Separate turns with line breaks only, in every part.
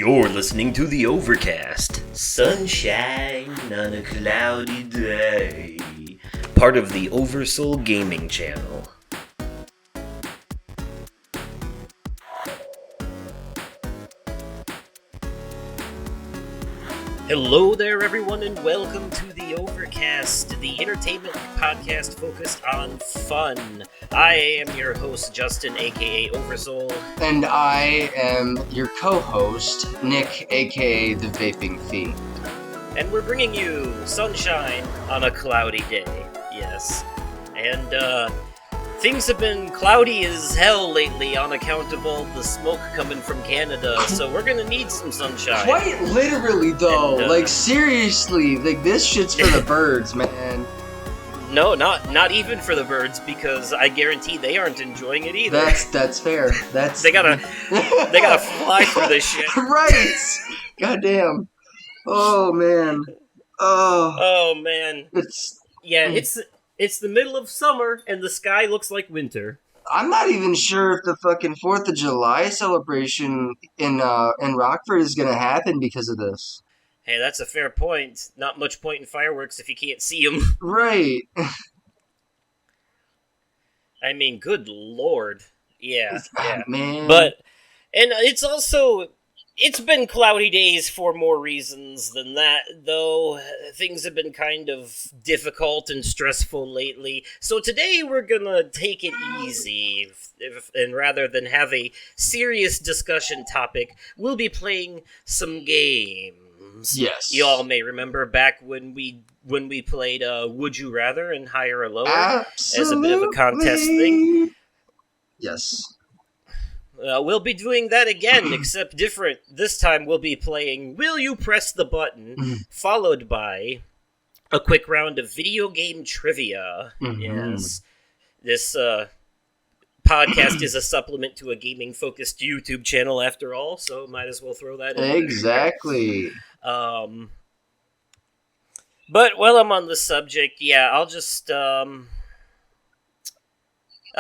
You're listening to the Overcast. Sunshine on a cloudy day. Part of the Oversoul Gaming channel. Hello there, everyone, and welcome to the Overcast, the entertainment podcast focused on fun. I am your host, Justin, aka Oversoul.
And I am your co-host, Nick, aka The Vaping Fiend.
And we're bringing you sunshine on a cloudy day. Yes. And, things have been cloudy as hell lately on account of all the smoke coming from Canada, so we're gonna need some sunshine.
Quite literally, though.
And,
seriously. This shit's for the birds, man.
No, not even for the birds, because I guarantee they aren't enjoying it either.
That's fair.
They gotta fly through this shit.
Right! Goddamn. Oh, man.
Oh, man. It's the middle of summer, and the sky looks like winter.
I'm not even sure if the fucking 4th of July celebration in Rockford is gonna happen because of this.
Hey, that's a fair point. Not much point in fireworks if you can't see them.
Right.
I mean, good lord. Yeah.
Man.
And it's been cloudy days for more reasons than that, though. Things have been kind of difficult and stressful lately. So today we're gonna take it easy, and rather than have a serious discussion topic, we'll be playing some games.
Yes.
You all may remember back when we played Would You Rather and Higher or Lower
Absolutely.
as a bit of a contest thing.
Yes.
We'll be doing that again, except different. This time we'll be playing Will You Press the Button, followed by a quick round of video game trivia.
Mm-hmm.
Yes. This podcast is a supplement to a gaming-focused YouTube channel, after all, so might as well throw that in there.
Exactly.
But while I'm on the subject, I'll just, I'll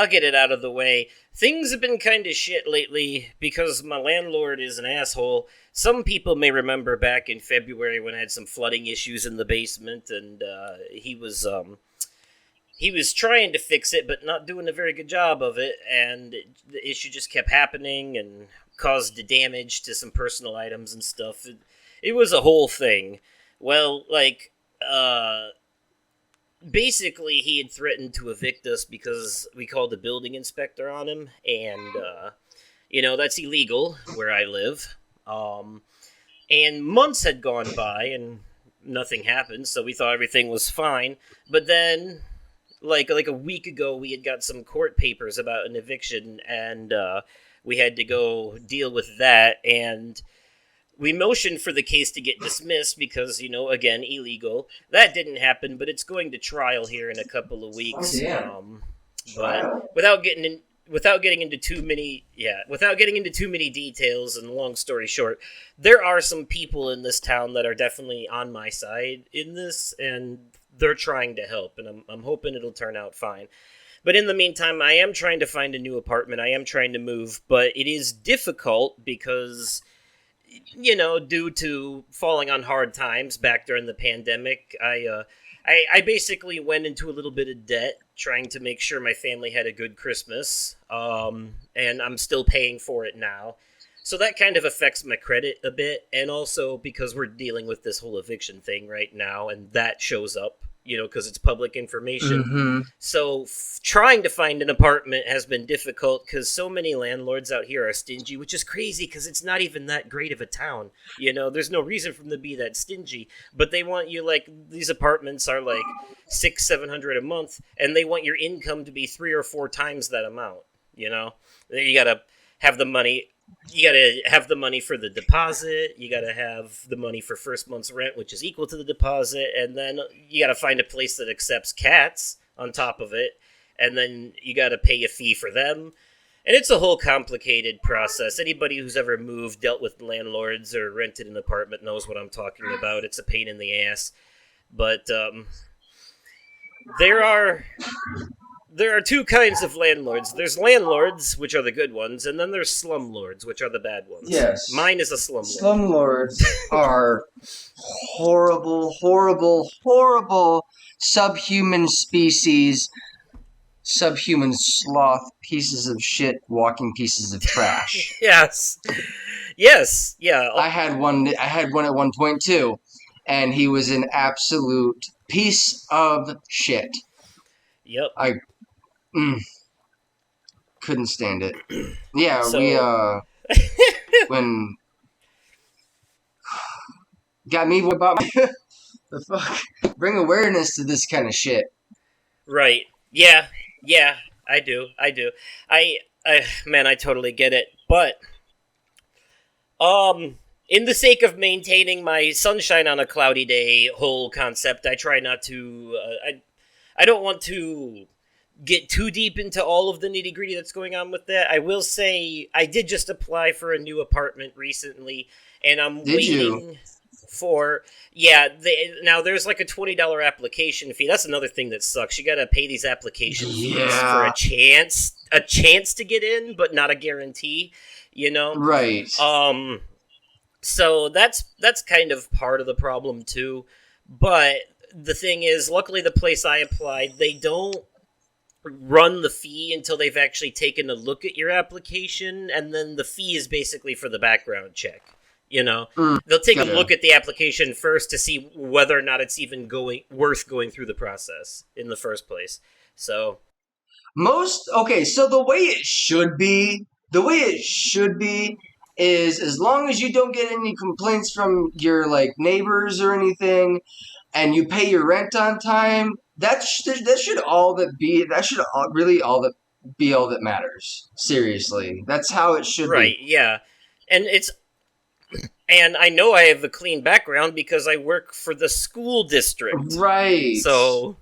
get it out of the way. Things have been kind of shit lately because my landlord is an asshole. Some people may remember back in February when I had some flooding issues in the basement, and he was trying to fix it, but not doing a very good job of it, and the issue just kept happening and caused damage to some personal items and stuff. It was a whole thing. Well, basically, he had threatened to evict us because we called the building inspector on him, and, that's illegal where I live. And months had gone by, and nothing happened, so we thought everything was fine. But then, like a week ago, we had got some court papers about an eviction, and we had to go deal with that, and we motioned for the case to get dismissed because, again, illegal. That didn't happen, but it's going to trial here in a couple of weeks. But without getting into too many details, and long story short, there are some people in this town that are definitely on my side in this, and they're trying to help, and I'm hoping it'll turn out fine. But in the meantime, I am trying to find a new apartment. I am trying to move, but it is difficult because, due to falling on hard times back during the pandemic, I basically went into a little bit of debt trying to make sure my family had a good Christmas, and I'm still paying for it now. So that kind of affects my credit a bit, and also because we're dealing with this whole eviction thing right now, and that shows up, because it's public information.
Mm-hmm.
So trying to find an apartment has been difficult because so many landlords out here are stingy, which is crazy because it's not even that great of a town. There's no reason for them to be that stingy, but they want you, these apartments are like $600-700 a month, and they want your income to be 3 or 4 times that amount. You gotta have the money. You gotta have the money for the deposit, you gotta have the money for first month's rent, which is equal to the deposit, and then you gotta find a place that accepts cats on top of it, and then you gotta pay a fee for them. And it's a whole complicated process. Anybody who's ever moved, dealt with landlords, or rented an apartment knows what I'm talking about. It's a pain in the ass. But there are there are two kinds of landlords. There's landlords, which are the good ones, and then there's slumlords, which are the bad ones.
Yes.
Mine is a slumlord.
Slumlords are horrible, horrible, horrible subhuman species, subhuman sloth pieces of shit, walking pieces of trash.
Yes. Yes. Yeah.
I had one at one point too, and he was an absolute piece of shit.
Yep.
I mm, couldn't stand it. Yeah, we
So,
when got me about the fuck bring awareness to this kind of shit.
right. Yeah. Yeah. I do. I do. Man, I totally get it. But, in the sake of maintaining my sunshine on a cloudy day whole concept, I try not to. I don't want to get too deep into all of the nitty gritty that's going on with that. I will say I did just apply for a new apartment recently, and I'm
Did you?
waiting for now there's like a $20 application fee. That's another thing that sucks. You gotta pay these application fees for
Yeah.
a chance to get in, but not a guarantee. You know,
Right.
um, so that's kind of part of the problem too. But the thing is, luckily the place I applied, they don't run the fee until they've actually taken a look at your application, and then the fee is basically for the background check. You know, they'll take a
Gotcha.
look at the application first to see whether or not it's even going worth going through the process in the first place. So,
Most okay, so the way it should be is as long as you don't get any complaints from your like neighbors or anything, and you pay your rent on time, that should all that be that should all, really all that be all that matters. Seriously, that's how it should be.
right, yeah, and I know I have a clean background because I work for the school district.
Right.
So,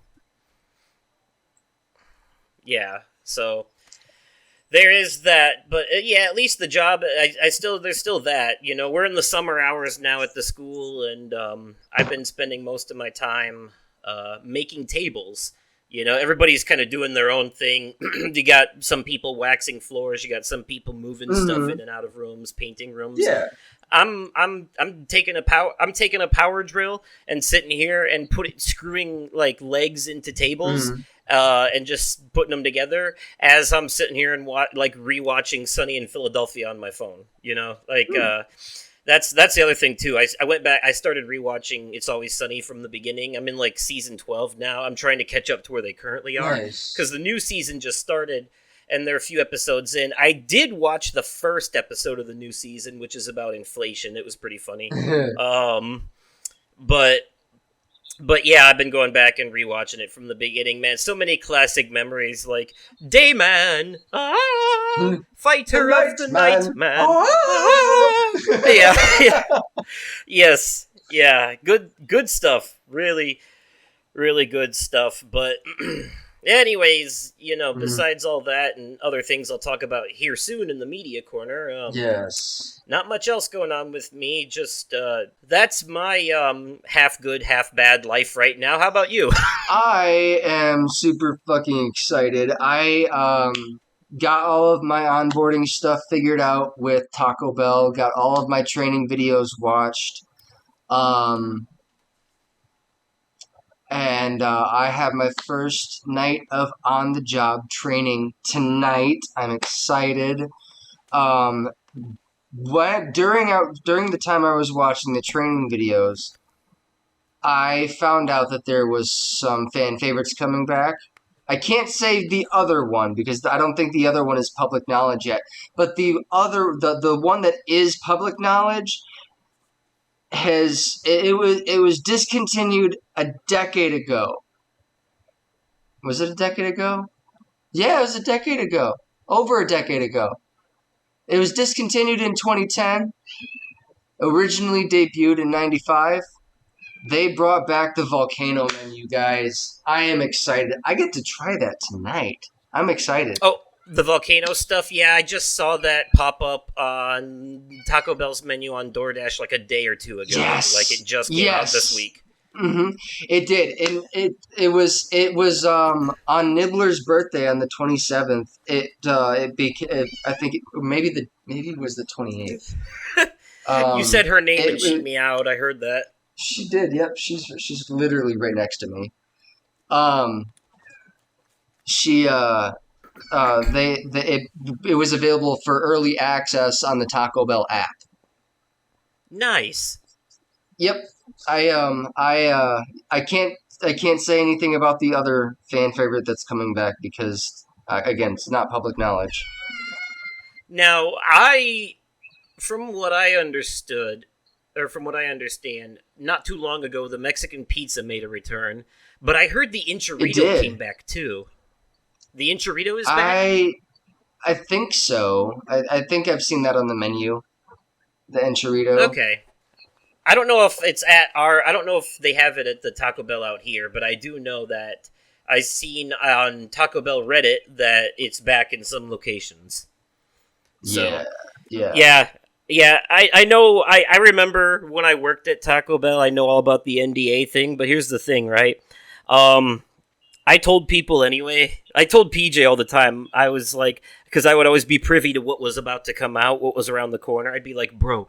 yeah, so there is that, but yeah, at least the job. I still there's still that. You know, we're in the summer hours now at the school, and I've been spending most of my time making tables. You know, everybody's kind of doing their own thing. You got some people waxing floors. You got some people moving stuff
Mhm.
in and out of rooms, painting rooms.
Yeah.
I'm taking a power drill and sitting here and screwing like legs into tables,
Mhm.
and just putting them together as I'm sitting here and like rewatching Sunny in Philadelphia on my phone. You know, like that's the other thing too. I went back. I started rewatching It's Always Sunny from the beginning. I'm in like season 12 now. I'm trying to catch up to where they currently are
Nice.
because the new season just started and they're a few episodes in. I did watch the first episode of the new season, which is about inflation. It was pretty funny. But yeah, I've been going back and rewatching it from the beginning, man. So many classic memories, like Dayman, fighter of the night, man. Yeah, yeah, yes, yeah, good stuff. Really, really good stuff. But anyways, you know, besides all that and other things I'll talk about here soon in the media corner,
Yes.
not much else going on with me. Just that's my half good, half bad life right now. How about you?
I am super fucking excited. I got all of my onboarding stuff figured out with Taco Bell. Got all of my training videos watched. Um, and I have my first night of on the job training tonight. I'm excited. Um, during the time I was watching the training videos, I found out that there was some fan favorites coming back. I can't say the other one because I don't think the other one is public knowledge yet. But the one that is public knowledge it was discontinued a decade ago. Was it a decade ago? Yeah, it was a decade ago. Over a decade ago. It was discontinued in 2010. Originally debuted in 95. They brought back the volcano menu, guys. I am excited. I get to try that tonight. I'm excited.
Oh, the volcano stuff. Yeah, I just saw that pop up on Taco Bell's menu on DoorDash like a day or two ago.
Yes.
Like it just came out this week.
hmm It did, and it was on Nibbler's birthday on the 27th. It became, I think maybe it was the 28th.
You said her name and she
It
meowed. I heard that.
She did. Yep, she's literally right next to me. Um, she it was available for early access on the Taco Bell app.
Nice.
Yep. I can't say anything about the other fan favorite that's coming back because again, it's not public knowledge.
Now, I from what I understood, or from what I understand, not too long ago, the Mexican pizza made a return. But I heard the
It
enchilito came
did.
back too. The enchilito is back.
I I think so. I think I've seen that on the menu. The enchilito.
Okay. I don't know if it's at our. I don't know if they have it at the Taco Bell out here, but I do know that I seen on Taco Bell Reddit that it's back in some locations.
Yeah.
So
Yeah.
yeah, yeah. I know. I remember when I worked at Taco Bell. I know all about the NDA thing. But here's the thing, right? Um, I told people anyway. I told PJ all the time. I was like, because I would always be privy to what was about to come out, what was around the corner. I'd be like, bro,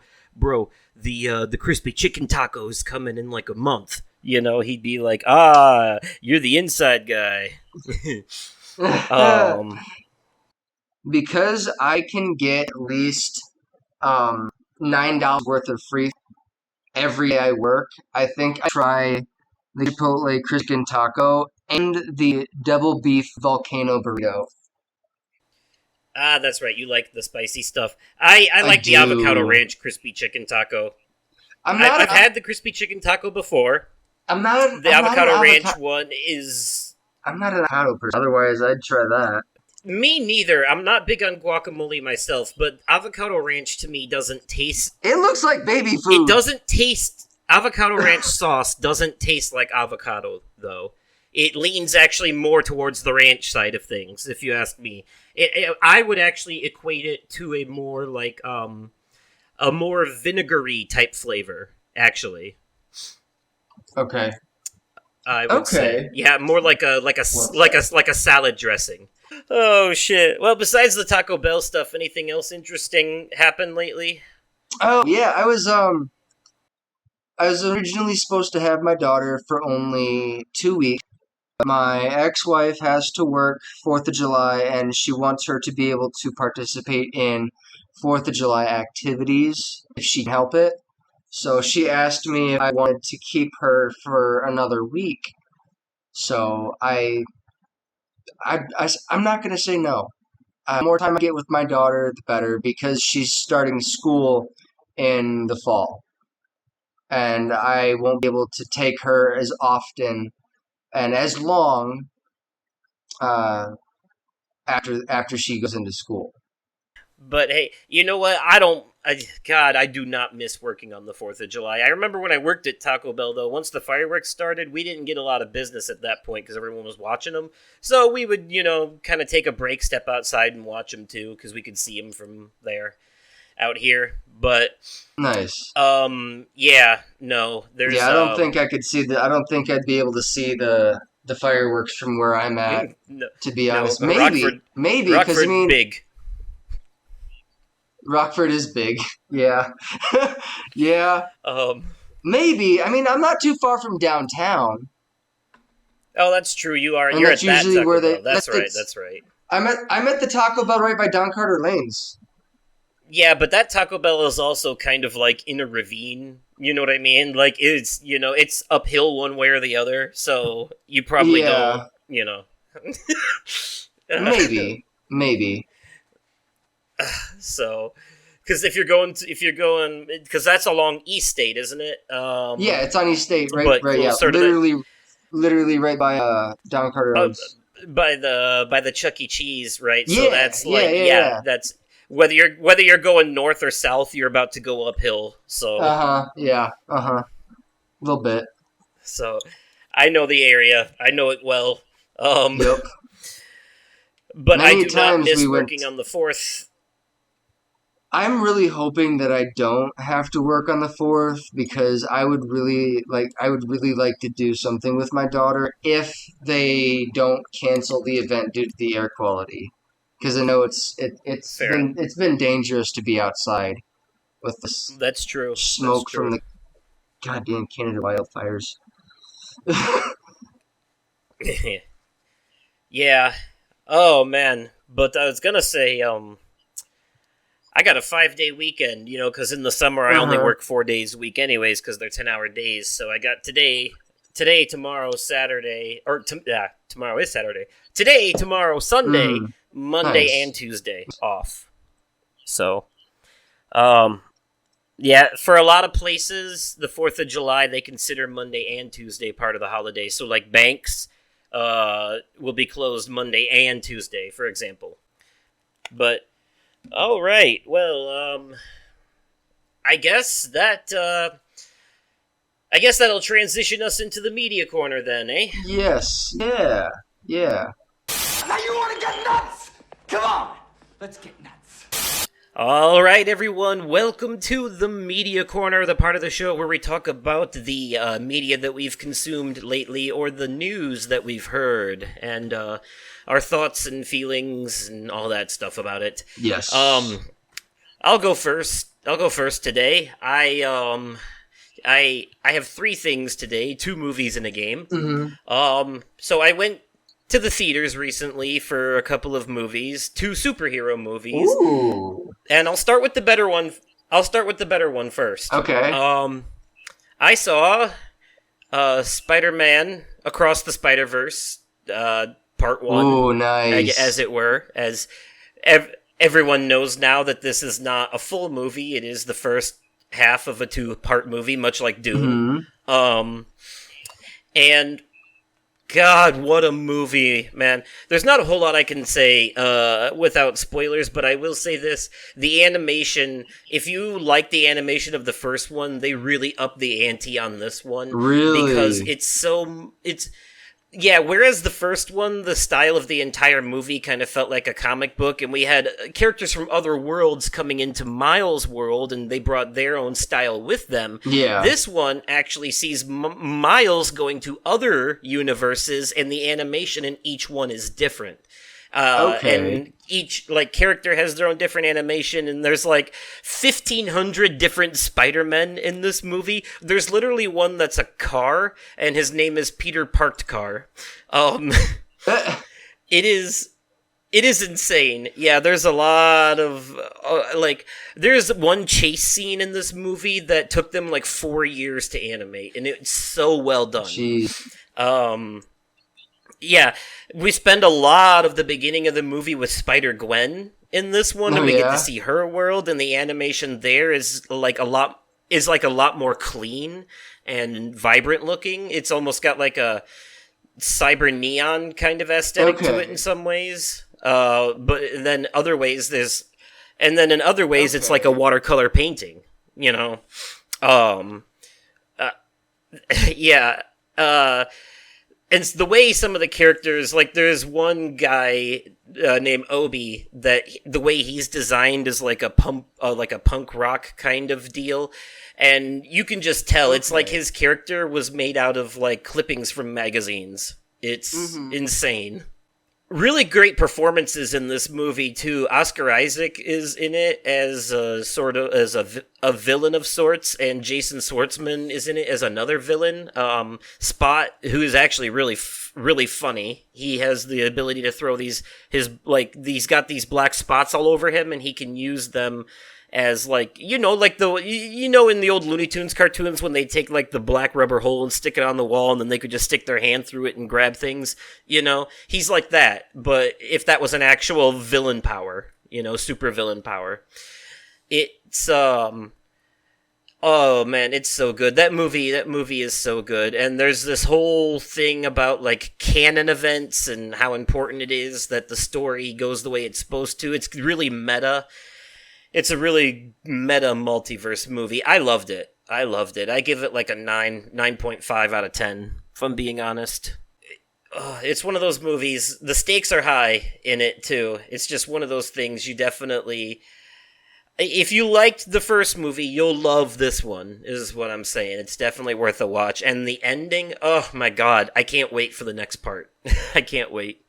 the crispy chicken tacos coming in like a month. You know, he'd be like, you're the inside guy. um,
Because I can get at least $9 worth of free every day I work. I think I try the Chipotle Chicken Taco and the double beef volcano burrito.
that's right. You like the spicy stuff. I
I
like the avocado
do.
ranch crispy chicken taco.
I'm
I've,
not.
I've had the crispy chicken taco before.
I'm not.
The
I'm not an
avocado
avocado.
ranch one is
I'm not an avocado person. Otherwise, I'd try that.
me neither. I'm not big on guacamole myself, but avocado ranch to me doesn't taste.
It looks like baby
It
food.
doesn't taste. Avocado ranch sauce doesn't taste like avocado though. It leans actually more towards the ranch side of things, if you ask me. I would actually equate it to a more vinegary type flavor. Actually,
Okay.
I would say,
Okay.
yeah, more like a salad dressing. Oh shit. Well, besides the Taco Bell stuff, anything else interesting happened lately?
Oh yeah, I was originally supposed to have my daughter for only 2 weeks. My ex-wife has to work 4th of July, and she wants her to be able to participate in 4th of July activities if she can help it. So she asked me if I wanted to keep her for another week. So I'm not going to say no. The more time I get with my daughter, the better, because she's starting school in the fall. And I won't be able to take her as often and as long uh, after she goes into school.
But hey, you know what? God, I do not miss working on the 4th of July. I remember when I worked at Taco Bell, though, once the fireworks started, we didn't get a lot of business at that point because everyone was watching them. So we would, kind of take a break, step outside, and watch them too because we could see them from there out here. But,
Nice.
yeah, no, there's,
Yeah, I don't think I could see the. I don't think I'd be able to see the fireworks from where I'm at.
no,
To be
no,
honest, maybe because I
Rockford
mean
big.
Rockford is big. Yeah, yeah.
Um,
Maybe. I mean, I'm not too far from downtown,
oh, that's true.
and
You're
that's
at that
usually
Taco
where they.
Bell. That's right.
It's.
That's right.
I'm at the Taco Bell right by Don Carter Lanes.
Yeah, but that Taco Bell is also kind of like in a ravine. You know what I mean? Like it's uphill one way or the other. So you probably don't,
Yeah, maybe, maybe.
so because if you're going because that's along East State, isn't it?
Yeah, it's on East State, right?
But
Right. Yeah,
closer to the
literally right by Don Carter
uh,
Lanes.
by the Chuck E. Cheese, right? So
Yeah,
that's
yeah,
like
yeah,
yeah,
yeah.
that's whether you're going north or south, you're about to go uphill.
Uh huh. Yeah. Uh huh. A little bit.
So I know the area. I know it well. Um,
Yep.
but I
Many
do not
times we
miss
went.
working on the 4th.
I'm really hoping that I don't have to work on the 4th because I would really like to do something with my daughter if they don't cancel the event due to the air quality. Because I know
Fair.
it's been dangerous to be outside with this
That's true. That's
smoke from
true.
the goddamn Canada wildfires.
Yeah. Oh man. But I was gonna say, I got a 5 day weekend, because in the summer I only
Uh-huh.
work 4 days a week, anyways, because they're 10-hour days. So I got today, tomorrow, Saturday, or yeah, tomorrow is Saturday. Today, tomorrow, Sunday,
Mm,
Monday,
nice.
and Tuesday off. So, um, yeah, for a lot of places, the 4th of July they consider Monday and Tuesday part of the holiday. So, like banks, will be closed Monday and Tuesday, for example. But all right, well, I guess that I guess that'll transition us into the media corner then, eh?
Yes. Yeah. Yeah.
Now you want to get nuts? Come on, let's get nuts.
All right, everyone, welcome to the media corner, the part of the show where we talk about the media that we've consumed lately or the news that we've heard and our thoughts and feelings and all that stuff about it.
Yes.
Um, I'll go first. I'll go first today. I have three things today, two movies and a game.
Mm-hmm.
So I went to the theaters recently for a couple of movies, two superhero movies,
Ooh.
and I'll start with the better one. I'll start with the better one first.
Okay.
I saw Spider-Man Across the Spider-Verse, Part One,
Ooh,
as
nice.
it were, as everyone knows now that this is not a full movie. It is the first half of a two-part movie, much like Dune.
Mm-hmm.
Um, and God, what a movie, man. There's not a whole lot I can say without spoilers, but I will say this. The animation, if you like the animation of the first one, they really up the ante on this one because
Really?
it's yeah, whereas the first one, the style of the entire movie kind of felt like a comic book, and we had characters from other worlds coming into Miles' world, and they brought their own style with them.
Yeah.
This one actually sees Miles going to other universes, and the animation in each one is different.
Okay.
And each like character has their own different animation, and there's like 1,500 different Spider-Men in this movie. There's literally one that's a car, and his name is Peter Parked Car. Um, it is it is insane. Yeah, there's a lot of there's one chase scene in this movie that took them like 4 years to animate, and it's so well done.
Jeez.
Um, yeah, we spend a lot of the beginning of the movie with Spider Gwen in this one,
Oh
and we get to
yeah.
see her world, and the animation there is like a lot more clean and vibrant looking. It's almost got like a cyber neon kind of aesthetic to it in
Okay.
some ways. But then other ways and then in other ways it's like a
Okay.
watercolor painting. You know, um, uh, yeah. And the way some of the characters, like there's one guy named Obi that the way he's designed is like a punk rock kind of deal, and you can just tell it's like
Okay.
his character was made out of like clippings from magazines. It's
Mm-hmm.
insane. Really great performances in this movie too. Oscar Isaac is in it as a sort of as a villain of sorts, and Jason Schwartzman is in it as another villain. Spot, who is actually really funny. He has the ability to throw he's got these black spots all over him, and he can use them as like like in the old Looney Tunes cartoons when they take like the black rubber hole and stick it on the wall, and then they could just stick their hand through it and grab things. He's like that, but if that was an actual villain power, super villain power. It's Oh man, it's so good. That movie is so good. And there's this whole thing about like canon events and how important it is that the story goes the way it's supposed to. It's really meta. It's a really meta multiverse movie. I loved it. I loved it. I give it like a 9.5 out of 10, if I'm being honest. It's one of those movies. The stakes are high in it too. It's just one of those things you definitely If you liked the first movie, you'll love this one, is what I'm saying. It's definitely worth a watch. And the ending, oh my god, I can't wait for the next part. I can't wait.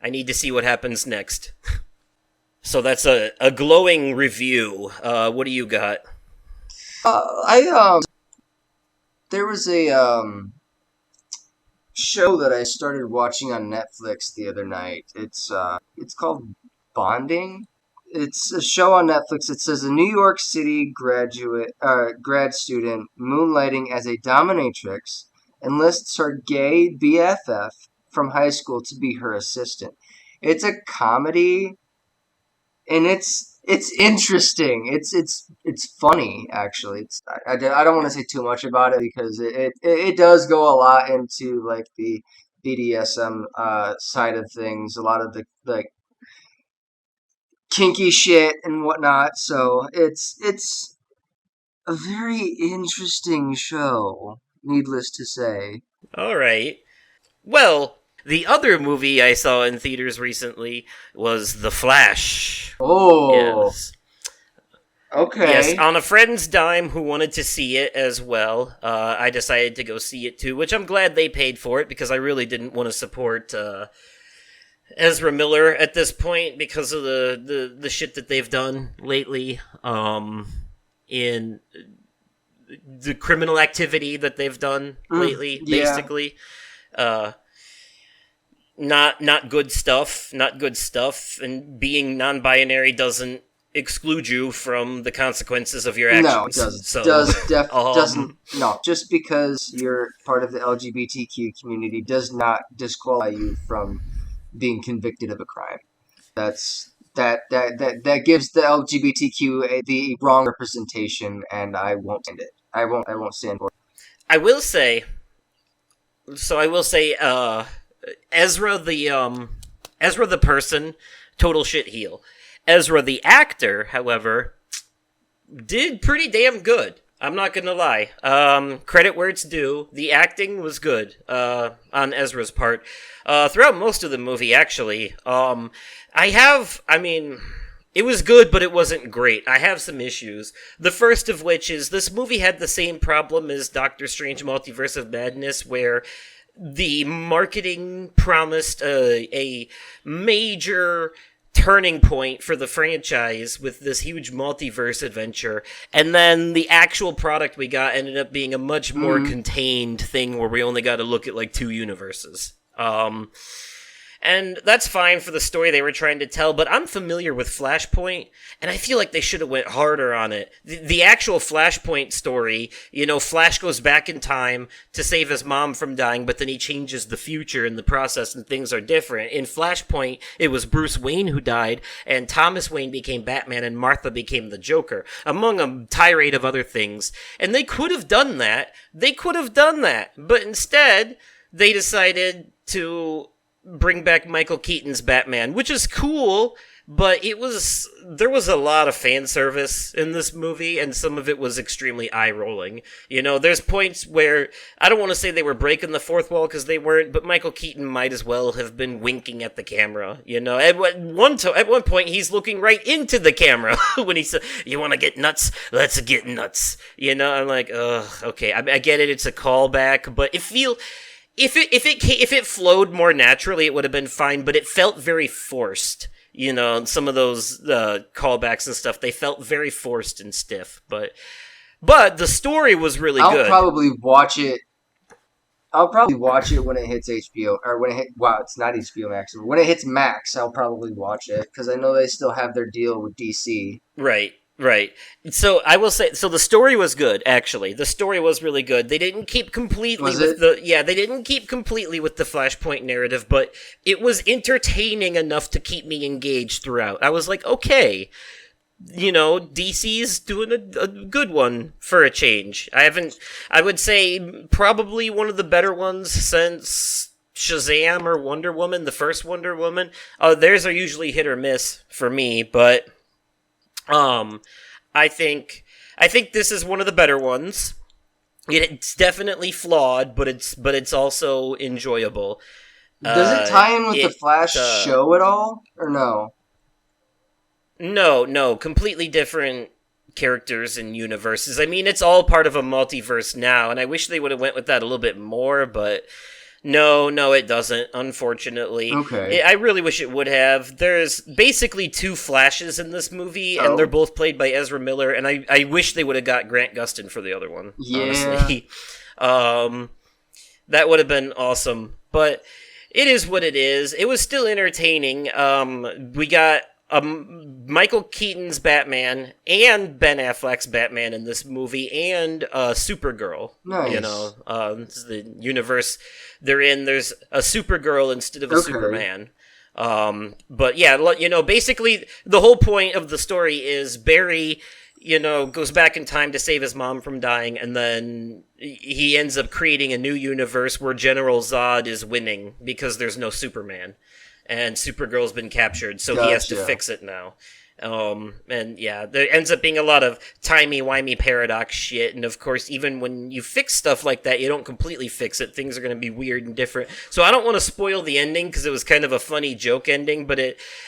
I need to see what happens next. So that's a glowing review. What do you got?
I there was a show that I started watching on Netflix the other night. It's called Bonding. It's a show on Netflix. It says a New York City grad student moonlighting as a dominatrix enlists her gay BFF from high school to be her assistant. It's a comedy, and it's interesting. It's funny actually. I don't want to say too much about it because it does go a lot into like the BDSM side of things, a lot of the like kinky shit and whatnot. So it's a very interesting show, needless to say.
Alright. Well, the other movie I saw in theaters recently was The Flash.
Oh,
Yes. Yes,
okay.
on a friend's dime who wanted to see it as well, I decided to go see it too, which I'm glad they paid for it because I really didn't want to support Ezra Miller at this point because of the shit that they've done lately in the criminal activity that they've done lately,
Yeah.
basically. Uh, not good stuff, not good stuff, and being non-binary doesn't exclude you from the consequences of your
No, it
actions.
doesn't.
So,
Doesn't. No, just because you're part of the LGBTQ community does not disqualify you from being convicted of a crime. That gives the LGBTQ the wrong representation, and I won't stand it. I won't stand for it.
I will say, I will say, Ezra Ezra the person, total shit heel. Ezra the actor, however, did pretty damn good. I'm not gonna lie. Credit where it's due. The acting was good on Ezra's part throughout most of the movie. Actually, I mean, it was good, but it wasn't great. I have some issues. The first of which is this movie had the same problem as Doctor Strange: Multiverse of Madness, where the marketing promised a major turning point for the franchise with this huge multiverse adventure, and then the actual product we got ended up being a much more contained thing where we only got to look at like two universes. And that's fine for the story they were trying to tell, but I'm familiar with Flashpoint, and I feel like they should have went harder on it. The actual Flashpoint story, you know, Flash goes back in time to save his mom from dying, but then he changes the future in the process, and things are different. In Flashpoint, it was Bruce Wayne who died, and Thomas Wayne became Batman, and Martha became the Joker, among a tirade of other things. And they could have done that. But instead, they decided to bring back Michael Keaton's Batman, which is cool, but there was a lot of fan service in this movie, and some of it was extremely eye-rolling. You know, there's points where, I don't want to say they were breaking the fourth wall, because they weren't, but Michael Keaton might as well have been winking at the camera, you know? At one point, he's looking right into the camera when he said, "You want to get nuts? Let's get nuts." You know, I'm like, ugh, okay, I get it, it's a callback, but if it flowed more naturally, it would have been fine. But it felt very forced. You know, some of those callbacks and stuff, they felt very forced and stiff. But the story was really
I'll
good.
probably watch it. I'll probably watch it when it hits HBO, or when it hit. Wow, it's not HBO Max. When it hits Max, I'll probably watch it because I know they still have their deal with DC.
Right. Right. So I will say, so the story was good, actually. The story was really good. They didn't keep completely
Was
with
it?
they didn't keep completely with the Flashpoint narrative, but it was entertaining enough to keep me engaged throughout. I was like, okay, you know, DC's doing a good one for a change. I would say probably one of the better ones since Shazam or Wonder Woman, the first Wonder Woman. Theirs are usually hit or miss for me, but um, I think this is one of the better ones. It's definitely flawed, but it's also enjoyable.
Does it tie in with the
It
Flash show at all, or no?
No, completely different characters and universes. I mean, it's all part of a multiverse now, and I wish they would have went with that a little bit more, but no, it doesn't, unfortunately.
Okay.
I really wish it would have. There's basically two Flashes in this movie, and they're
Oh.
both played by Ezra Miller, and I wish they would have got Grant Gustin for the other one,
Yeah.
honestly. um, that would have been awesome. But it is what it is. It was still entertaining. We got Michael Keaton's Batman and Ben Affleck's Batman in this movie, and Supergirl. You
Nice.
know, this is the universe they're in. There's a Supergirl instead of a
Okay.
Superman. But yeah, basically the whole point of the story is Barry, goes back in time to save his mom from dying, and then he ends up creating a new universe where General Zod is winning because there's no Superman, and Supergirl's been captured, so he has to
Gotcha.
fix it now. And yeah, there ends up being a lot of timey-wimey paradox shit, and of course, even when you fix stuff like that, you don't completely fix it. Things are going to be weird and different. So I don't want to spoil the ending, because it was kind of a funny joke ending, but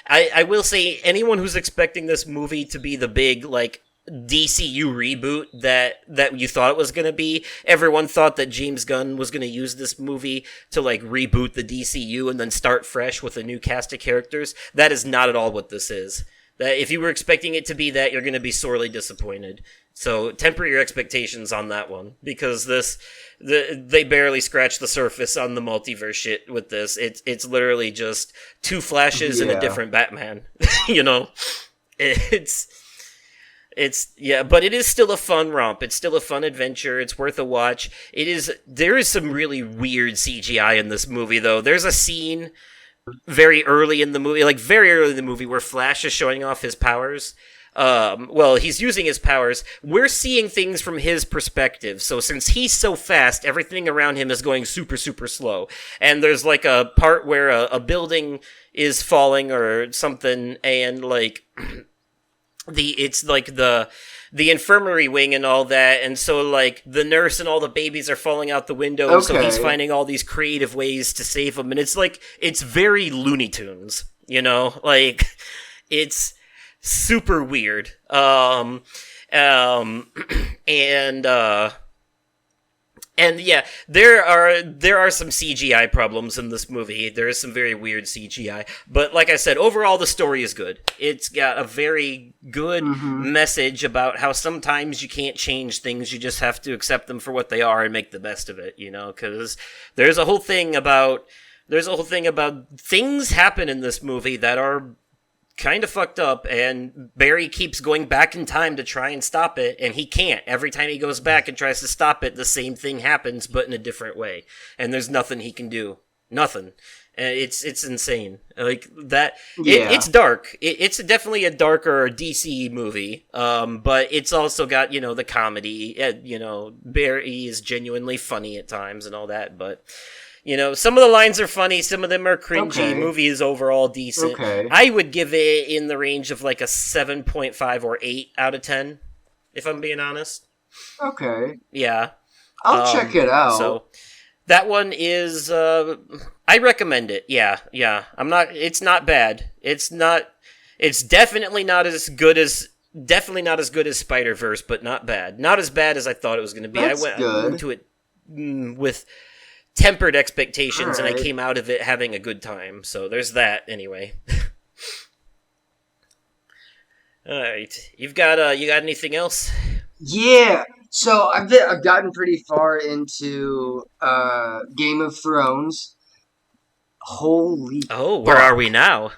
I will say, anyone who's expecting this movie to be the big, like, DCU reboot that you thought it was going to be. Everyone thought that James Gunn was going to use this movie to like reboot the DCU and then start fresh with a new cast of characters. That is not at all what this is. That if you were expecting it to be that, you're going to be sorely disappointed. So temper your expectations on that one, because they barely scratch the surface on the multiverse shit with this. It's literally just two Flashes and a
Yeah.
different Batman. you know, it's yeah, but it is still a fun romp. It's still a fun adventure. It's worth a watch. There is some really weird CGI in this movie though. There's a scene very early in the movie, like very early in the movie, where Flash is showing off his powers. Well, he's using his powers. We're seeing things from his perspective. So since he's so fast, everything around him is going super, super slow. And there's like a part where a building is falling or something, and like it's like the infirmary wing and all that, and so like the nurse and all the babies are falling out the window, so he's
Okay.
finding all these creative ways to save them, and it's like it's very Looney Tunes, like it's super weird. And and yeah, there are some CGI problems in this movie. There is some very weird CGI, but like I said, overall the story is good. It's got a very good message about how sometimes you can't change things; you just have to accept them for what they are and make the best of it. Because there's a whole thing about things happen in this movie that are kind of fucked up, and Barry keeps going back in time to try and stop it, and he can't. Every time he goes back and tries to stop it, the same thing happens, but in a different way, and there's nothing he can do. Nothing. It's insane. Like that.
Yeah.
It's dark. It's definitely a darker DC movie. But it's also got the comedy. Barry is genuinely funny at times and all that, but. Some of the lines are funny, some of them are cringy.
Okay.
Movie is overall decent.
Okay.
I would give it in the range of like a 7.5 or 8 out of 10, if I'm being honest.
Okay.
Yeah.
I'll check it out.
So that one is I recommend it. Yeah. It's not bad. It's definitely not as good as Spider-Verse, but not bad. Not as bad as I thought it was going to be.
That's
I
good.
went into it with tempered expectations, and I
Alright.
came out of it having a good time. So there's that anyway. All right, you got anything else?
Yeah. So I've gotten pretty far into Game of Thrones. Holy
Oh, where
fuck.
are we now?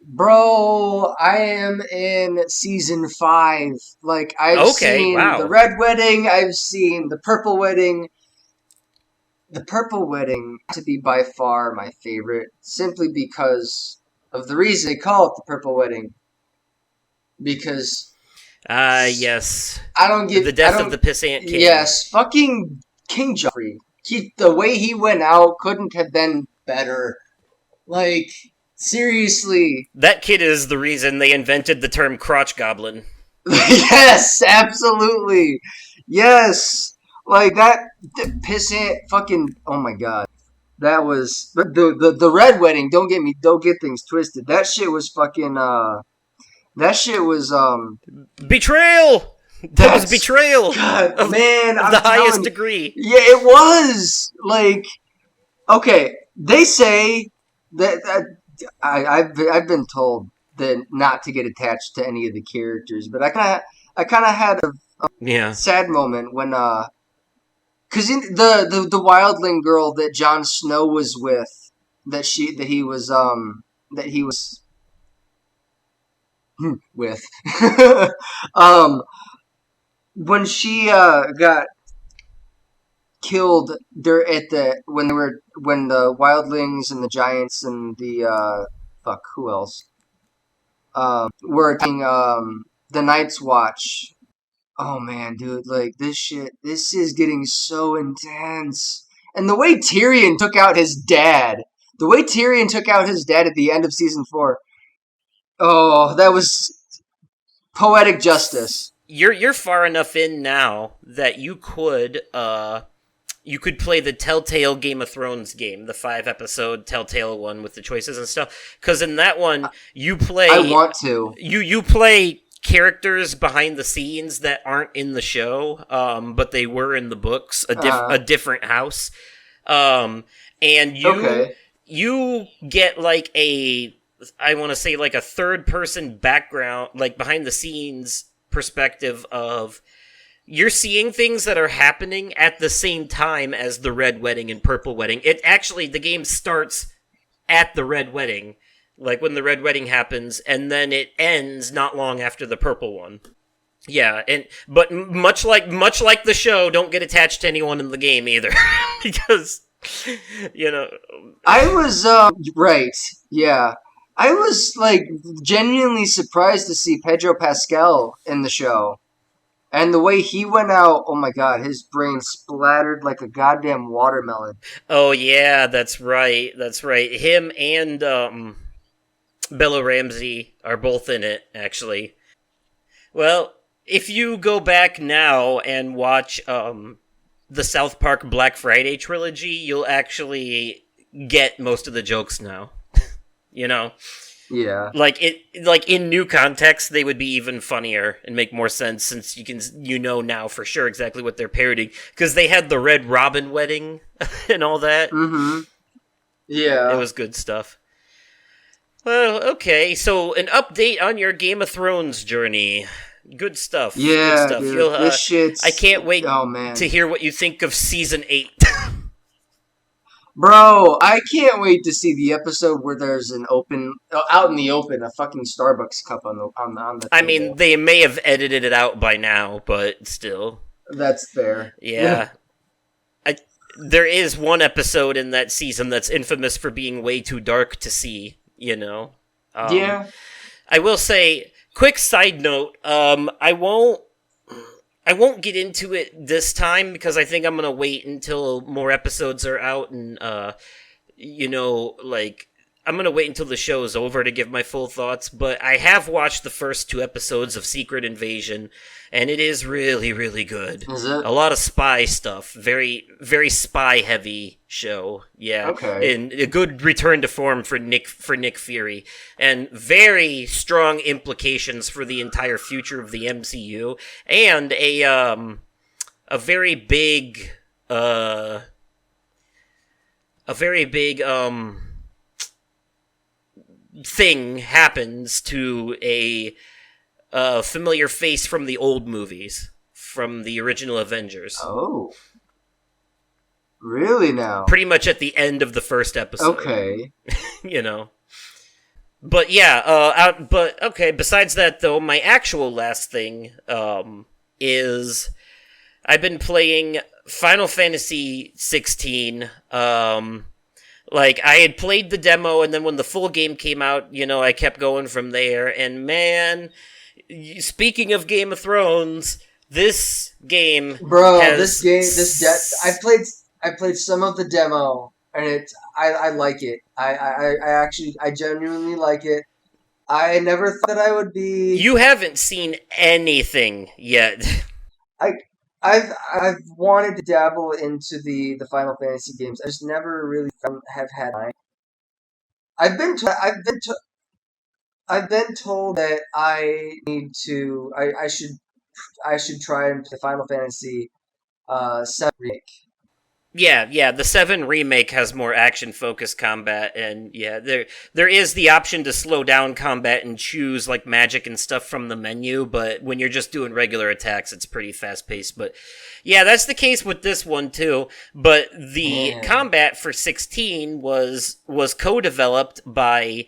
Bro, I am in season 5. Like, I've
Okay,
seen the
wow.
Red Wedding, I've seen the Purple Wedding. The Purple Wedding to be by far my favorite, simply because of the reason they call it the Purple Wedding. Because
Yes.
I don't give
The
I
death
don't
of the pissant king.
yes, fucking King Joffrey. The way he went out couldn't have been better. Like, seriously.
That kid is the reason they invented the term crotch goblin.
Yes, absolutely. Yes. Like that pissant fucking oh my god. That was the Red Wedding, don't get things twisted. That shit was fucking That shit was
Betrayal. That was
that's
betrayal
God,
of
man,
the
I'm
highest
telling you.
degree.
Yeah, it was. Like, okay, they say that I've been told that not to get attached to any of the characters, but I kind of had a
Yeah.
sad moment when because the wildling girl that Jon Snow was with, that he was with, um, when she got killed there at the when the wildlings and the giants and the fuck who else were attacking the Night's Watch. Oh man, dude, like this is getting so intense. And the way Tyrion took out his dad at the end of season 4. Oh, that was poetic justice.
You're far enough in now that you could play the Telltale Game of Thrones game, the 5 episode Telltale one with the choices and stuff. Because in that one,
I want to.
you play characters behind the scenes that aren't in the show, but they were in the books, a different house, and
Okay.
you get like I want to say like a third person background, like behind the scenes perspective of you're seeing things that are happening at the same time as the red wedding and purple wedding. It actually the game starts at the red wedding, like when the red wedding happens, and then it ends not long after the purple one. Yeah, and but much like the show, don't get attached to anyone in the game either, because you know.
I was right. Yeah. I was like genuinely surprised to see Pedro Pascal in the show. And the way he went out, oh my god, his brain splattered like a goddamn watermelon.
Oh yeah, that's right. That's right. Him and Bella Ramsey are both in it, actually. Well, if you go back now and watch the South Park Black Friday trilogy, you'll actually get most of the jokes now. You know,
Yeah.
like in new context, they would be even funnier and make more sense since you know now for sure exactly what they're parodying because they had the Red Robin wedding and all that.
Mm-hmm.
It
Yeah.
was good stuff. Well, okay, so an update on your Game of Thrones journey. Good stuff. Good
Yeah,
stuff.
dude.
You'll.
This
I
shit's
can't wait
oh
to
man.
hear what you think of season 8.
Bro, I can't wait to see the episode where there's an open out in the open a fucking Starbucks cup on the
I mean,
table.
they may have edited it out by now, but still,
That's fair.
yeah. I, there is one episode in that season that's infamous for being way too dark to see. You know.
Yeah.
I will say, quick side note. I won't get into it this time because I think I'm gonna wait until more episodes are out and like I'm gonna wait until the show is over to give my full thoughts. But I have watched the first 2 episodes of Secret Invasion, and it is really, really good.
Is it?
A lot of spy stuff, very, very spy heavy show. Yeah,
Okay.
and a good return to form for Nick Fury, and very strong implications for the entire future of the MCU, and a very big a very big thing happens to a familiar face from the old movies, from the original Avengers.
Oh. Really now?
Pretty much at the end of the first episode.
Okay.
You know. But yeah, but okay, besides that though, my actual last thing is I've been playing Final Fantasy 16. Like I had played the demo, and then when the full game came out, I kept going from there. And man, speaking of Game of Thrones, this game
Bro,
has
I played some of the demo and I like it. I actually I genuinely like it. I never thought that I would be
you haven't seen anything yet.
I I've wanted to dabble into the Final Fantasy games. I just never really have had time. I've been to I've been told that I need to. I should try and play Final Fantasy 7 remake.
Yeah, the 7 remake has more action focused combat, and yeah, there is the option to slow down combat and choose like magic and stuff from the menu, but when you're just doing regular attacks it's pretty fast paced. But yeah, that's the case with this one too. But the
Man.
combat for 16 was co-developed by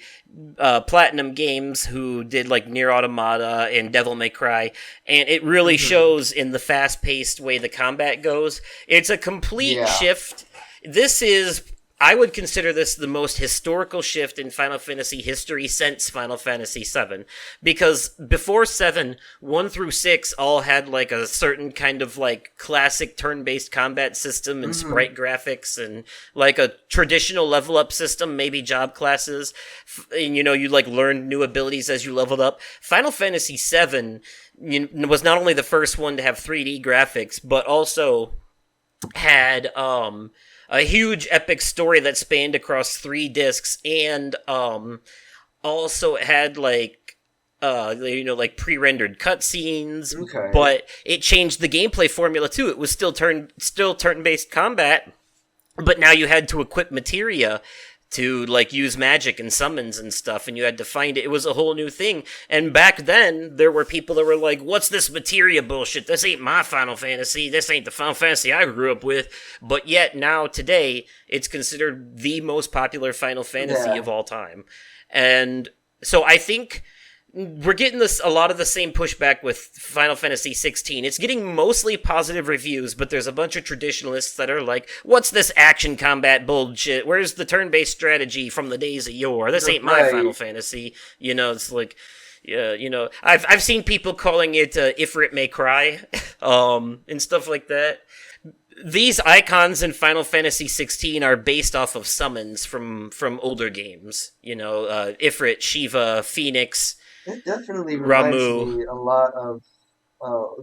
Platinum Games, who did like Nier Automata and Devil May Cry, and it really shows in the fast-paced way the combat goes. It's a complete
Yeah.
shift. This is, I would consider this the most historical shift in Final Fantasy history since Final Fantasy VII, because before 7, 1 through 6 all had like a certain kind of like classic turn-based combat system and sprite graphics and like a traditional level up system, maybe job classes, and you like learn new abilities as you leveled up. Final Fantasy VII was not only the first one to have 3D graphics, but also had a huge epic story that spanned across 3 discs, and also had like like pre-rendered cutscenes,
Okay.
but it changed the gameplay formula too. It was still turn-based combat, but now you had to equip materia to like use magic and summons and stuff, and you had to find it. It was a whole new thing. And back then there were people that were like, what's this materia bullshit? This ain't my Final Fantasy. This ain't the Final Fantasy I grew up with. But yet now today it's considered the most popular Final Fantasy
Yeah.
of all time. And so I think we're getting a lot of the same pushback with Final Fantasy 16. It's getting mostly positive reviews, but there's a bunch of traditionalists that are like, what's this action combat bullshit? Where's the turn-based strategy from the days of yore? This ain't my
Right.
Final Fantasy. It's like, yeah, I've seen people calling it Ifrit May Cry, and stuff like that. These icons in Final Fantasy 16 are based off of summons from older games. Ifrit, Shiva, Phoenix,
It definitely reminds
Ramu.
me a lot of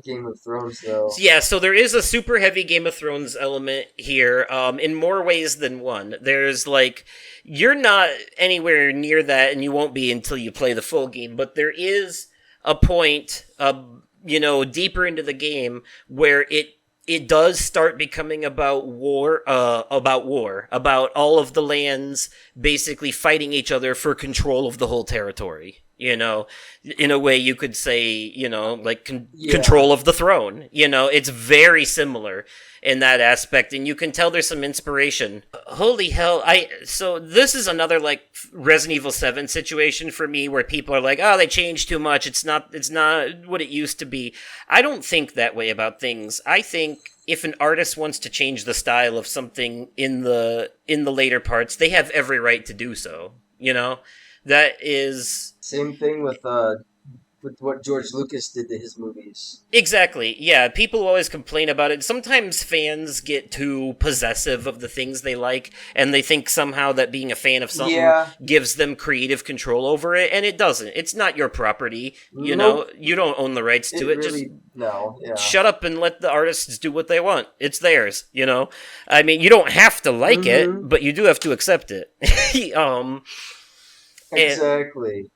Game of Thrones, though.
Yeah, so there is a super heavy Game of Thrones element here, in more ways than one. There's like, you're not anywhere near that, and you won't be until you play the full game, but there is a point, deeper into the game where it does start becoming about war, about all of the lands basically fighting each other for control of the whole territory. In a way you could say, like
Yeah.
control of the throne. It's very similar in that aspect, and you can tell there's some inspiration. Holy hell, so this is another like Resident Evil 7 situation for me, where people are like, oh, they changed too much, it's not what it used to be. I don't think that way about things. I think if an artist wants to change the style of something in the later parts, they have every right to do so. That is
Same thing with what George Lucas did to his movies.
exactly, yeah. People always complain about it. Sometimes fans get too possessive of the things they like, and they think somehow that being a fan of something
Yeah.
gives them creative control over it, and it doesn't. It's not your property.
Nope.
You don't own the rights to it. Just
no. Yeah.
shut up and let the artists do what they want. It's theirs. I mean, you don't have to like it, but you do have to accept it.
Exactly.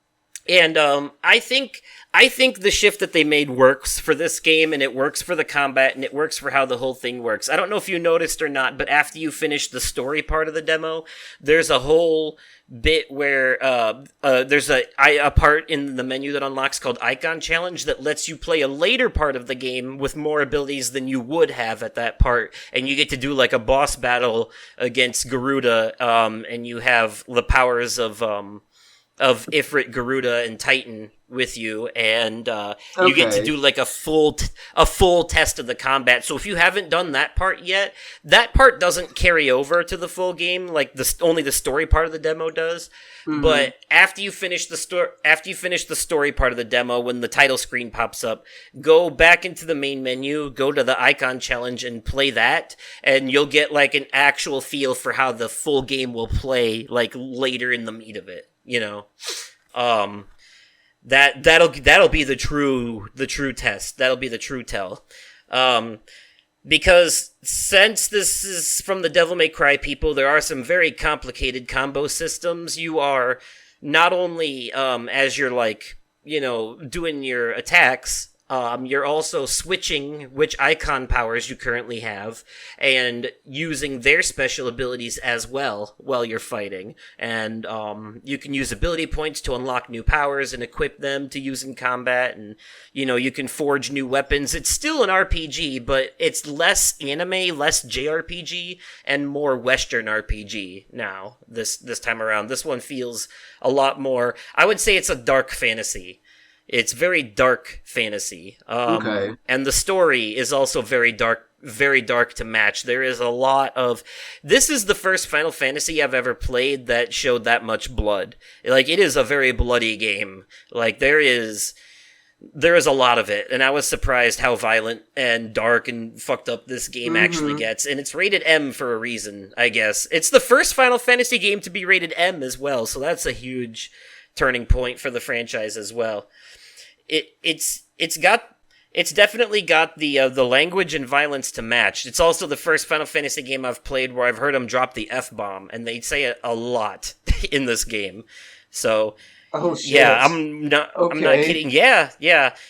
And I think the shift that they made works for this game, and it works for the combat, and it works for how the whole thing works. I don't know if you noticed or not, but after you finish the story part of the demo, there's a whole bit where there's a part in the menu that unlocks called Icon Challenge that lets you play a later part of the game with more abilities than you would have at that part, and you get to do like a boss battle against Garuda, and you have the powers of Ifrit, Garuda, and Titan with you, and you get to
Okay.
do like a full test of the combat. So if you haven't done that part yet, that part doesn't carry over to the full game. Like only the story part of the demo does. But after you finish the story part of the demo, when the title screen pops up, go back into the main menu, go to the Icon Challenge, and play that, and you'll get like an actual feel for how the full game will play like later in the meat of it. That'll be the true test. That'll be the true tell. Because since this is from the Devil May Cry people, there are some very complicated combo systems. You are not only as you're like, doing your attacks, you're also switching which icon powers you currently have and using their special abilities as well while you're fighting. And you can use ability points to unlock new powers and equip them to use in combat. And, you can forge new weapons. It's still an RPG, but it's less anime, less JRPG, and more Western RPG now, this time around. This one feels a lot more, I would say it's a dark fantasy. It's very dark fantasy.
Okay.
And the story is also very dark to match. There is a lot of. This is the first Final Fantasy I've ever played that showed that much blood. Like, it is a very bloody game. Like, there is a lot of it, and I was surprised how violent and dark and fucked up this game actually gets. And it's rated M for a reason, I guess. It's the first Final Fantasy game to be rated M as well, so that's a huge turning point for the franchise as well. It's definitely got the language and violence to match. It's also the first Final Fantasy game I've played where I've heard them drop the F-bomb, and they say it a lot in this game. So,
Oh shit.
yeah, I'm not
Okay.
kidding. Yeah.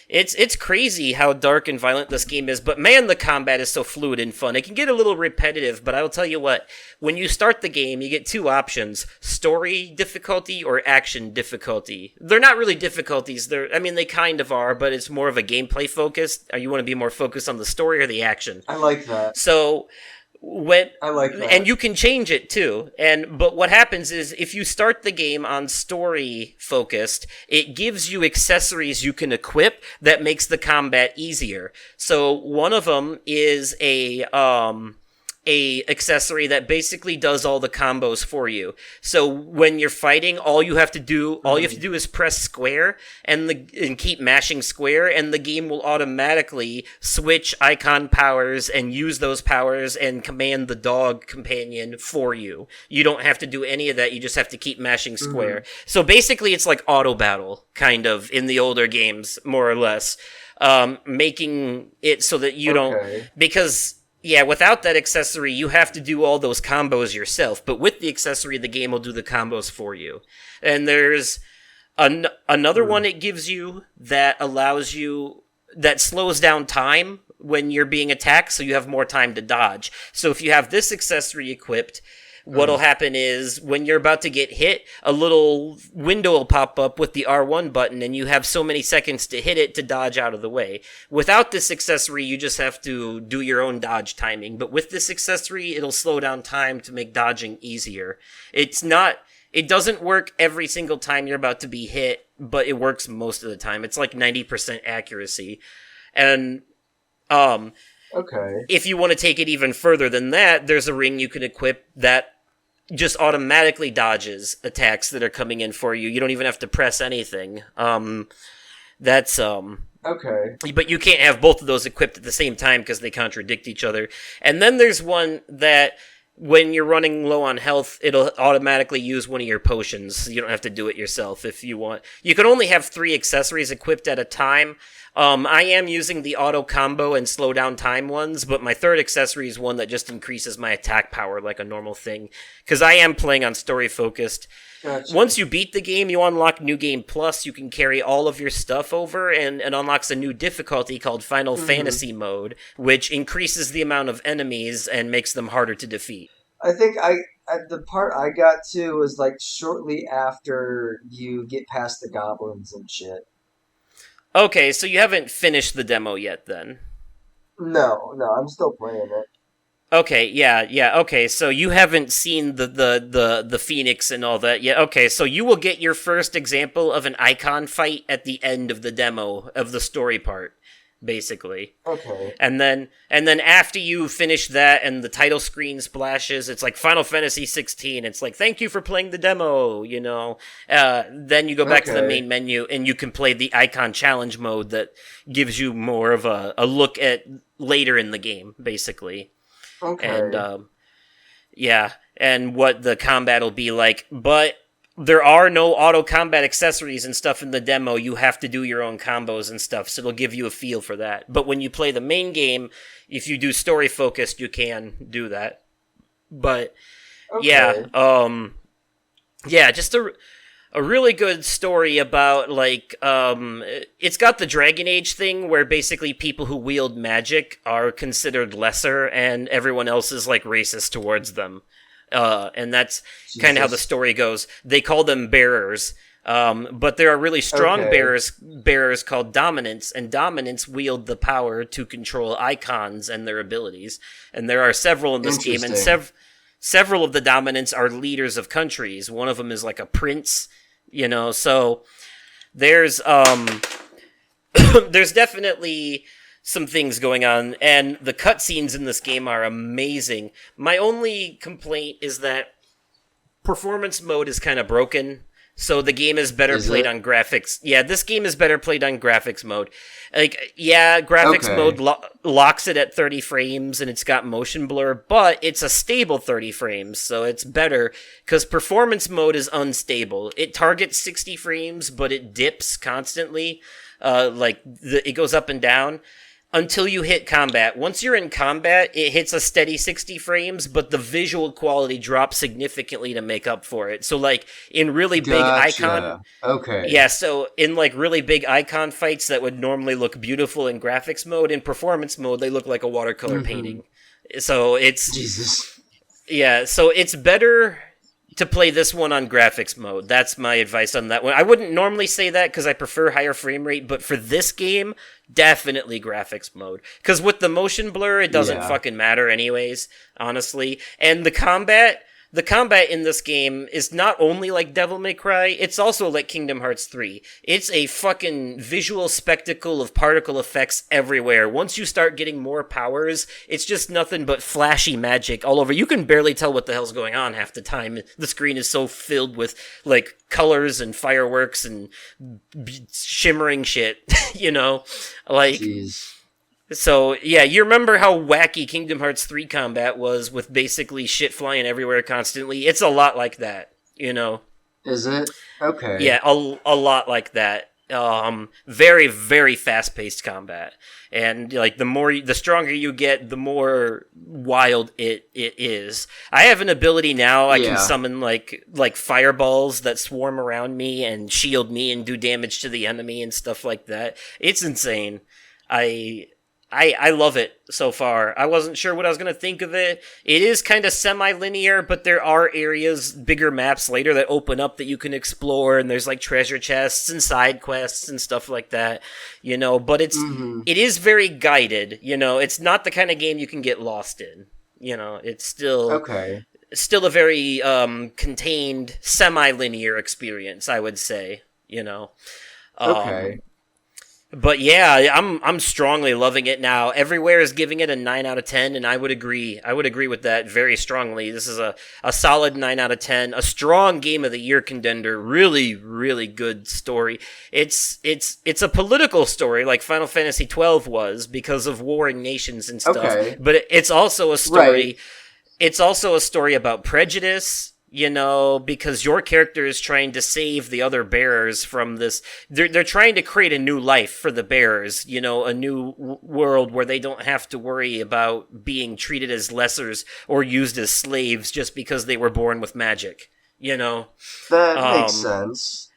It's crazy how dark and violent this game is, but man, the combat is so fluid and fun. It can get a little repetitive, but I will tell you what, when you start the game, you get two options: story difficulty or action difficulty. They're not really difficulties. They kind of are, but it's more of a gameplay focus. You want to be more focused on the story or the action.
I like that.
So
I like that.
and you can change it too. But what happens is if you start the game on story focused, it gives you accessories you can equip that makes the combat easier. So one of them is a accessory that basically does all the combos for you. So when you're fighting, all you have to do is press square and keep mashing square, and the game will automatically switch icon powers and use those powers and command the dog companion for you. You don't have to do any of that. You just have to keep mashing square. So basically, it's like auto battle, kind of, in the older games, more or less, making it so that you don't, because. Yeah, without that accessory, you have to do all those combos yourself. But with the accessory, the game will do the combos for you. And there's another one it gives you that slows down time when you're being attacked, so you have more time to dodge. So if you have this accessory equipped, what'll happen is when you're about to get hit, a little window will pop up with the R1 button, and you have so many seconds to hit it to dodge out of the way. Without this accessory, you just have to do your own dodge timing. But with this accessory, it'll slow down time to make dodging easier. It doesn't work every single time you're about to be hit, but it works most of the time. It's like 90% accuracy. And, if you want to take it even further than that, there's a ring you can equip that just automatically dodges attacks that are coming in for you. You don't even have to press anything. That's
Okay.
But you can't have both of those equipped at the same time because they contradict each other. And then there's one that when you're running low on health, it'll automatically use one of your potions. You don't have to do it yourself if you want. You can only have 3 accessories equipped at a time. I am using the auto combo and slow down time ones, but my third accessory is one that just increases my attack power like a normal thing. Because I am playing on story focused.
Gotcha.
Once you beat the game, you unlock New Game Plus. You can carry all of your stuff over, and it unlocks a new difficulty called Final Fantasy Mode, which increases the amount of enemies and makes them harder to defeat.
I think the part I got to was like shortly after you get past the goblins and shit.
Okay, so you haven't finished the demo yet, then?
No, I'm still playing it.
Okay, yeah. Okay, so you haven't seen the Phoenix and all that yet. Okay, so you will get your first example of an icon fight at the end of the demo of the story part, basically.
Okay.
And then after you finish that and the title screen splashes, it's like Final Fantasy 16. It's like, thank you for playing the demo, Then you go back to the main menu and you can play the icon challenge mode that gives you more of a look at later in the game, basically.
Okay.
And, and what the combat will be like. But there are no auto combat accessories and stuff in the demo. You have to do your own combos and stuff, so it'll give you a feel for that. But when you play the main game, if you do story focused, you can do that. But,
okay.
just a really good story about like it's got the Dragon Age thing where basically people who wield magic are considered lesser and everyone else is like racist towards them. And that's kind of how the
Jesus.
story goes. They call them bearers. But there are really strong
Okay.
bearers called dominants, and dominants wield the power to control icons and their abilities. And there are several in this game, and
Interesting.
several of the dominants are leaders of countries. One of them is like a prince, so there's there's definitely some things going on, and the cutscenes in this game are amazing. My only complaint is that performance mode is kind of broken. So the game is better
Is
played
it?
on graphics. Yeah, this game is better played on graphics mode. Like, yeah, graphics
Okay.
mode locks it at 30 frames and it's got motion blur, but it's a stable 30 frames, so it's better because performance mode is unstable. It targets 60 frames, but it dips constantly. It goes up and down until you hit combat. Once you're in combat, it hits a steady 60 frames, but the visual quality drops significantly to make up for it. So, like, in really big icon.
Gotcha. Okay.
Yeah, so in, like, really big icon fights that would normally look beautiful in graphics mode, in performance mode, they look like a watercolor painting. So
Jesus.
so it's better to play this one on graphics mode. That's my advice on that one. I wouldn't normally say that because I prefer higher frame rate, but for this game, definitely graphics mode. Because with the motion blur, it doesn't
Yeah.
fucking matter anyways, honestly. And the combat in this game is not only like Devil May Cry, it's also like Kingdom Hearts 3. It's a fucking visual spectacle of particle effects everywhere. Once you start getting more powers, it's just nothing but flashy magic all over. You can barely tell what the hell's going on half the time. The screen is so filled with like colors and fireworks and shimmering shit, Like,
Jeez.
so, yeah, you remember how wacky Kingdom Hearts 3 combat was with basically shit flying everywhere constantly? It's a lot like that,
Is it? Okay.
Yeah, a lot like that. Very, very fast-paced combat. And, like, the stronger you get, the more wild it is. I have an ability now, I can
Yeah.
summon, like fireballs that swarm around me and shield me and do damage to the enemy and stuff like that. It's insane. I love it so far. I wasn't sure what I was going to think of it. It is kind of semi-linear, but there are areas, bigger maps later that open up that you can explore, and there's like treasure chests and side quests and stuff like that, but it is very guided, it's not the kind of game you can get lost in. It's
Okay.
still a very contained semi-linear experience, I would say,
Okay.
But yeah, I'm strongly loving it now. Everywhere is giving it a 9 out of 10, and I would agree. I would agree with that very strongly. This is a solid 9 out of 10. A strong Game of the Year contender. Really, really good story. It's a political story like Final Fantasy XII was because of warring nations and stuff.
Okay.
But it's also a story.
Right.
It's also a story about prejudice. Because your character is trying to save the other bearers from this. They're trying to create a new life for the bearers, a new world where they don't have to worry about being treated as lessers or used as slaves just because they were born with magic,
That makes
Um,
sense.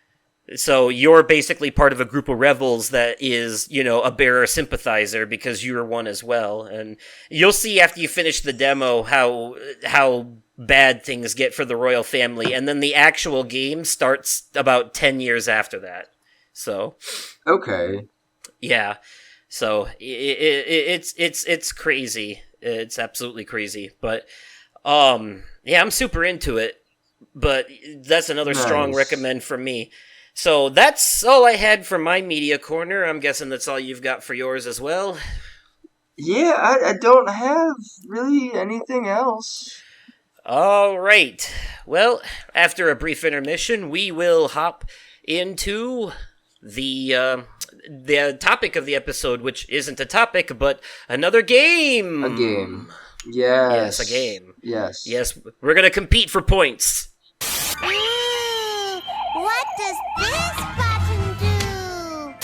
So you're basically part of a group of rebels that is, a bearer sympathizer because you're one as well. And you'll see after you finish the demo how bad things get for the royal family, and then the actual game starts about 10 years after that. So,
Okay.
yeah. So it's crazy. It's absolutely crazy. But yeah, I'm super into it. But that's another strong
Nice.
recommend from me. So that's all I had for my media corner. I'm guessing that's all you've got for yours as well.
Yeah, I don't have really anything else.
All right. Well, after a brief intermission, we will hop into the topic of the episode, which isn't a topic, but another game.
A game.
Yes,
Yes.
a game.
Yes.
Yes, we're gonna compete for points.
What does this button do?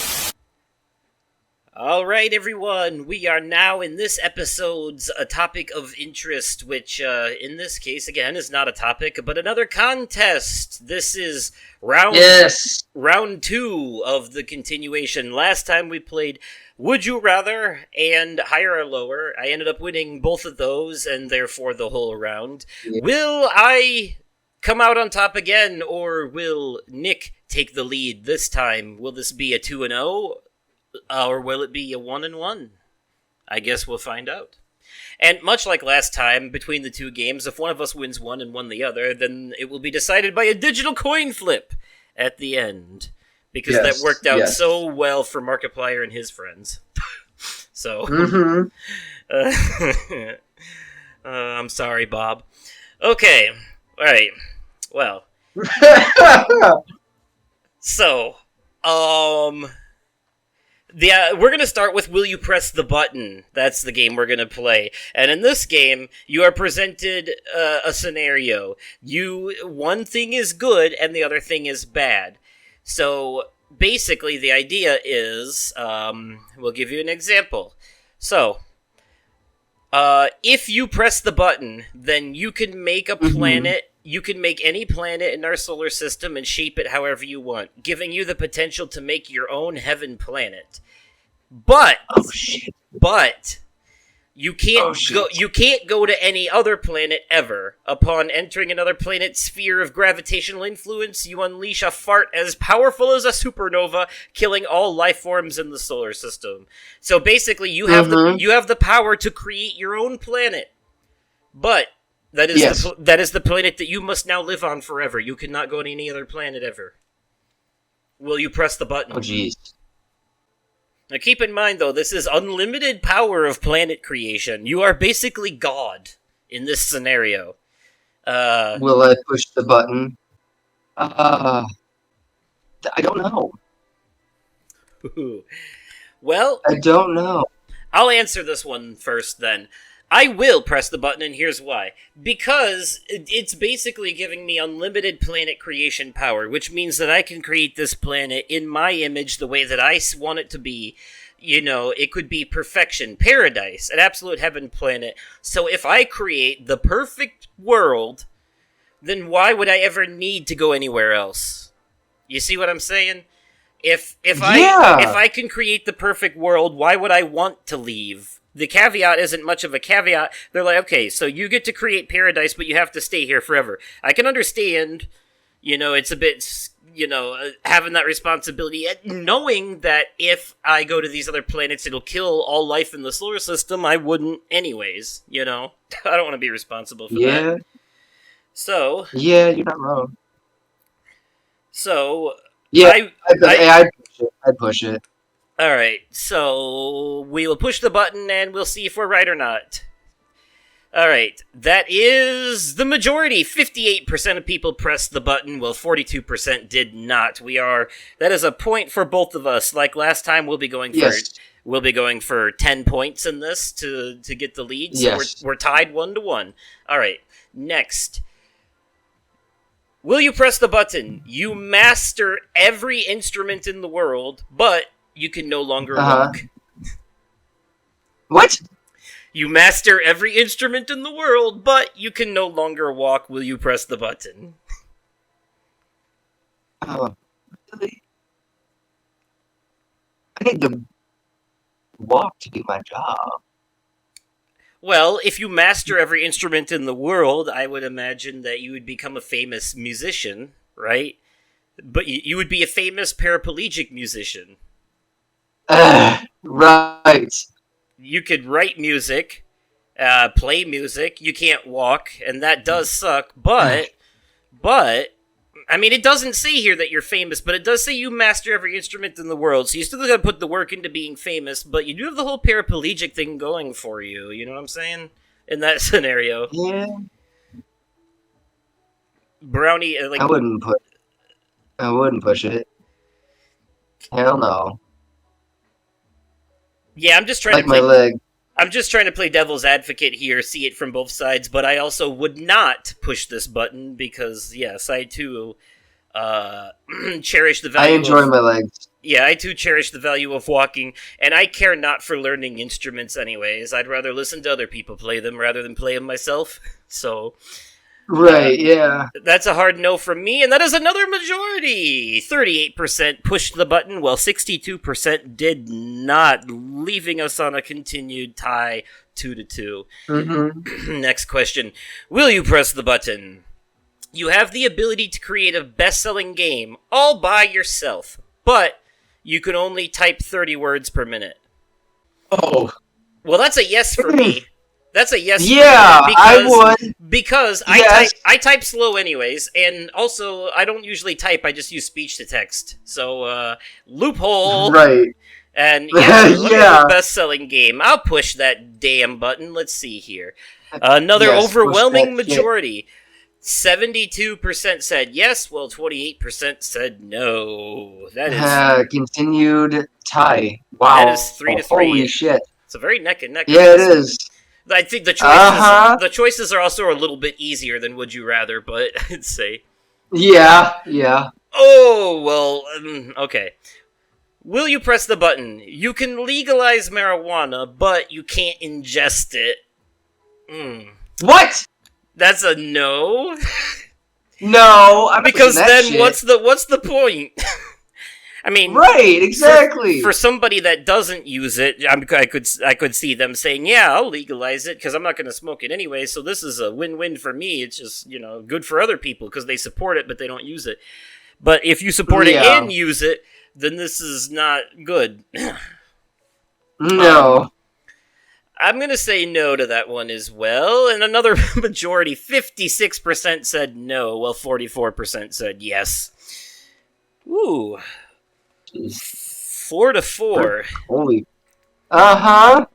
All right, everyone. We are now in this episode's a topic of interest, which in this case, again, is not a topic, but another contest. This is
Yes.
round 2 of the continuation. Last time we played Would You Rather and Higher or Lower. I ended up winning both of those, and therefore the whole round.
Yeah.
Will I come out on top again, or will Nick take the lead this time? Will this be a 2-0? Or will it be a 1-1? I guess we'll find out. And much like last time, between the two games, if one of us wins one and one the other, then it will be decided by a digital coin flip at the end. Because that worked out so well for Markiplier and his friends. So, I'm sorry, Bob. Okay, alright. Well. So, we're going to start with Will You Press the Button? That's the game we're going to play. And in this game, you are presented a scenario. One thing is good and the other thing is bad. So basically the idea is, we'll give you an example. So, if you press the button, then you can make a planet. You can make any planet in our solar system and shape it however you want, giving you the potential to make your own heaven planet. But you can't You can't go to any other planet ever. Upon entering another planet's sphere of gravitational influence, you unleash a fart as powerful as a supernova, killing all life forms in the solar system. So basically, you have the power to create your own planet, but that is the planet that you must now live on forever. You cannot go to any other planet ever. Will you press the button?
Oh, jeez.
Now keep in mind, though, this is unlimited power of planet creation. You are basically God in this scenario.
Will I push the button? I don't know.
Well,
I don't know.
I'll answer this one first, then. I will press the button, and here's why. Because it's basically giving me unlimited planet creation power, which means that I can create this planet in my image the way that I want it to be. You know, it could be perfection, paradise, an absolute heaven planet. So if I create the perfect world, then why would I ever need to go anywhere else? You see what I'm saying? If I can create the perfect world, why would I want to leave? The caveat isn't much of a caveat. They're like, okay, so you get to create paradise, but you have to stay here forever. I can understand, it's a bit, having that responsibility, knowing that if I go to these other planets, it'll kill all life in the solar system. I wouldn't anyways, I don't want to be responsible for that. So.
Yeah, you're not wrong.
So.
Yeah, I'd push it.
Alright, so we will push the button and we'll see if we're right or not. Alright, that is the majority. 58% of people pressed the button, while 42% did not. That is a point for both of us. Like last time, we'll be going for 10 points in this to get the lead. So we're tied 1-1. Alright, next. Will you press the button? You master every instrument in the world, but you can no longer walk.
What?
You master every instrument in the world, but you can no longer walk. Will you press the button?
Really? I need to walk to do my job.
Well, if you master every instrument in the world, I would imagine that you would become a famous musician, right? But you would be a famous paraplegic musician.
Right.
You could write music, play music. You can't walk, and that does suck. But, I mean, it doesn't say here that you're famous, but it does say you master every instrument in the world. So you still gotta put the work into being famous, but you do have the whole paraplegic thing going for you. You know what I'm saying? In that scenario.
Yeah.
Brownie,
I wouldn't push it. Hell no.
Yeah, I'm just trying
like my leg.
I'm just trying to play devil's advocate here, see it from both sides, but I also would not push this button because, yes, I too cherish the value.
I enjoy my legs.
Yeah, I too cherish the value of walking, and I care not for learning instruments anyways. I'd rather listen to other people play them rather than play them myself. So, uh,
Right, yeah.
that's a hard no from me, and that is another majority. 38% pushed the button, while 62% did not, leaving us on a continued tie 2-2.
Mm-hmm.
Next question. Will you press the button? You have the ability to create a best-selling game all by yourself, but you can only type 30 words per minute.
Oh.
Well, that's a yes for me. That's a yes
Yeah,
for me
I would.
because
Yes.
I type slow anyways, and also I don't usually type. I just use speech to text. So loophole.
Right.
And yeah, let me have
Yeah.
a best-selling game. I'll push that damn button. Let's see here. Another
Yes, push
overwhelming
that shit.
majority. 72% said yes, while 28% said no.
Continued tie.
That
Wow.
is 3-3.
Holy shit.
It's a very neck and neck on
Yeah, it
this one.
is.
I think
Uh-huh.
the choices are also a little bit easier than Would You Rather, but I'd say.
Yeah, yeah.
Oh, well, okay. Will you press the button? You can legalize marijuana, but you can't ingest it.
What?
That's a no.
No, I'm
Because
pushing that
then
shit.
what's the point? I mean,
Right, exactly.
For somebody that doesn't use it, I could see them saying, "Yeah, I'll legalize it because I'm not going to smoke it anyway." So this is a win-win for me. It's just good for other people because they support it but they don't use it. But if you support it
Yeah.
and use it, then this is not good.
No.
I'm going to say no to that one as well. And another majority, 56% said no, while 44% said yes. Ooh.
Jeez.
4-4.
Holy. Uh-huh.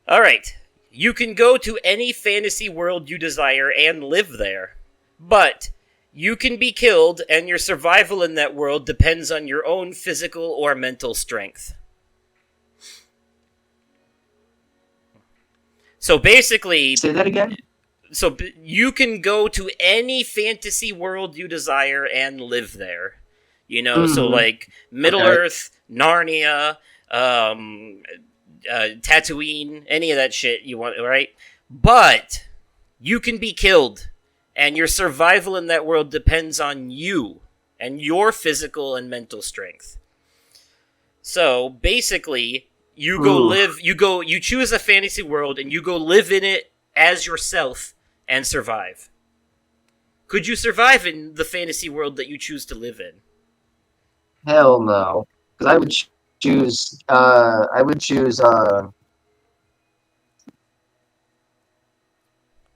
All right. You can go to any fantasy world you desire and live there. But you can be killed, and your survival in that world depends on your own physical or mental strength. So basically,
Say that again?
so you can go to any fantasy world you desire and live there. So like Middle
Okay.
Earth, Narnia, Tatooine, any of that shit you want, right? But you can be killed, and your survival in that world depends on you and your physical and mental strength. So basically, you go live, you choose a fantasy world and you go live in it as yourself and survive. Could you survive in the fantasy world that you choose to live in?
Hell no. Because I would choose, I'm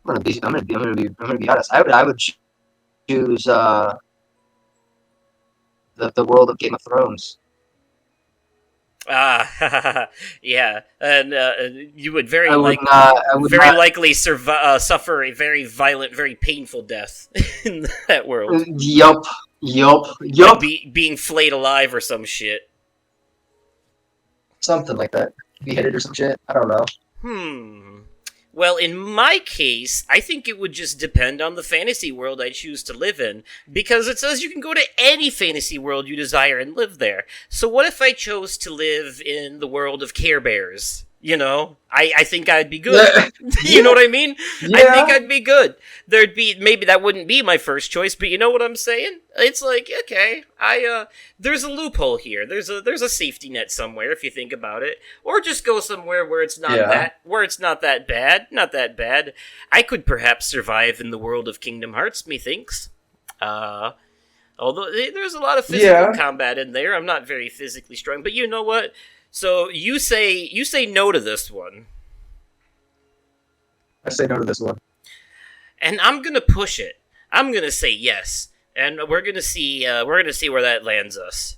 gonna be honest. I would choose, the world of Game of Thrones.
Ah, yeah, and you would
I would not,
likely suffer a very violent, very painful death in that world,
yup,
like being flayed alive or some shit.
something like that. Beheaded or some shit. I don't know.
Well, in my case, I think it would just depend on the fantasy world I choose to live in, because it says you can go to any fantasy world you desire and live there. So what if I chose to live in the world of Care Bears? I think I'd be good. You know what I mean?
Yeah.
I think I'd be good. Maybe that wouldn't be my first choice, but you know what I'm saying? It's like, okay, there's a loophole here. There's a safety net somewhere if you think about it. Or just go somewhere where it's not that bad. Not that bad. I could perhaps survive in the world of Kingdom Hearts, methinks. Although there's a lot of physical combat in there. I'm not very physically strong, but you know what? So you say no to this one.
I say no to this one.
And I'm gonna push it. I'm gonna say yes, and we're gonna see where that lands us.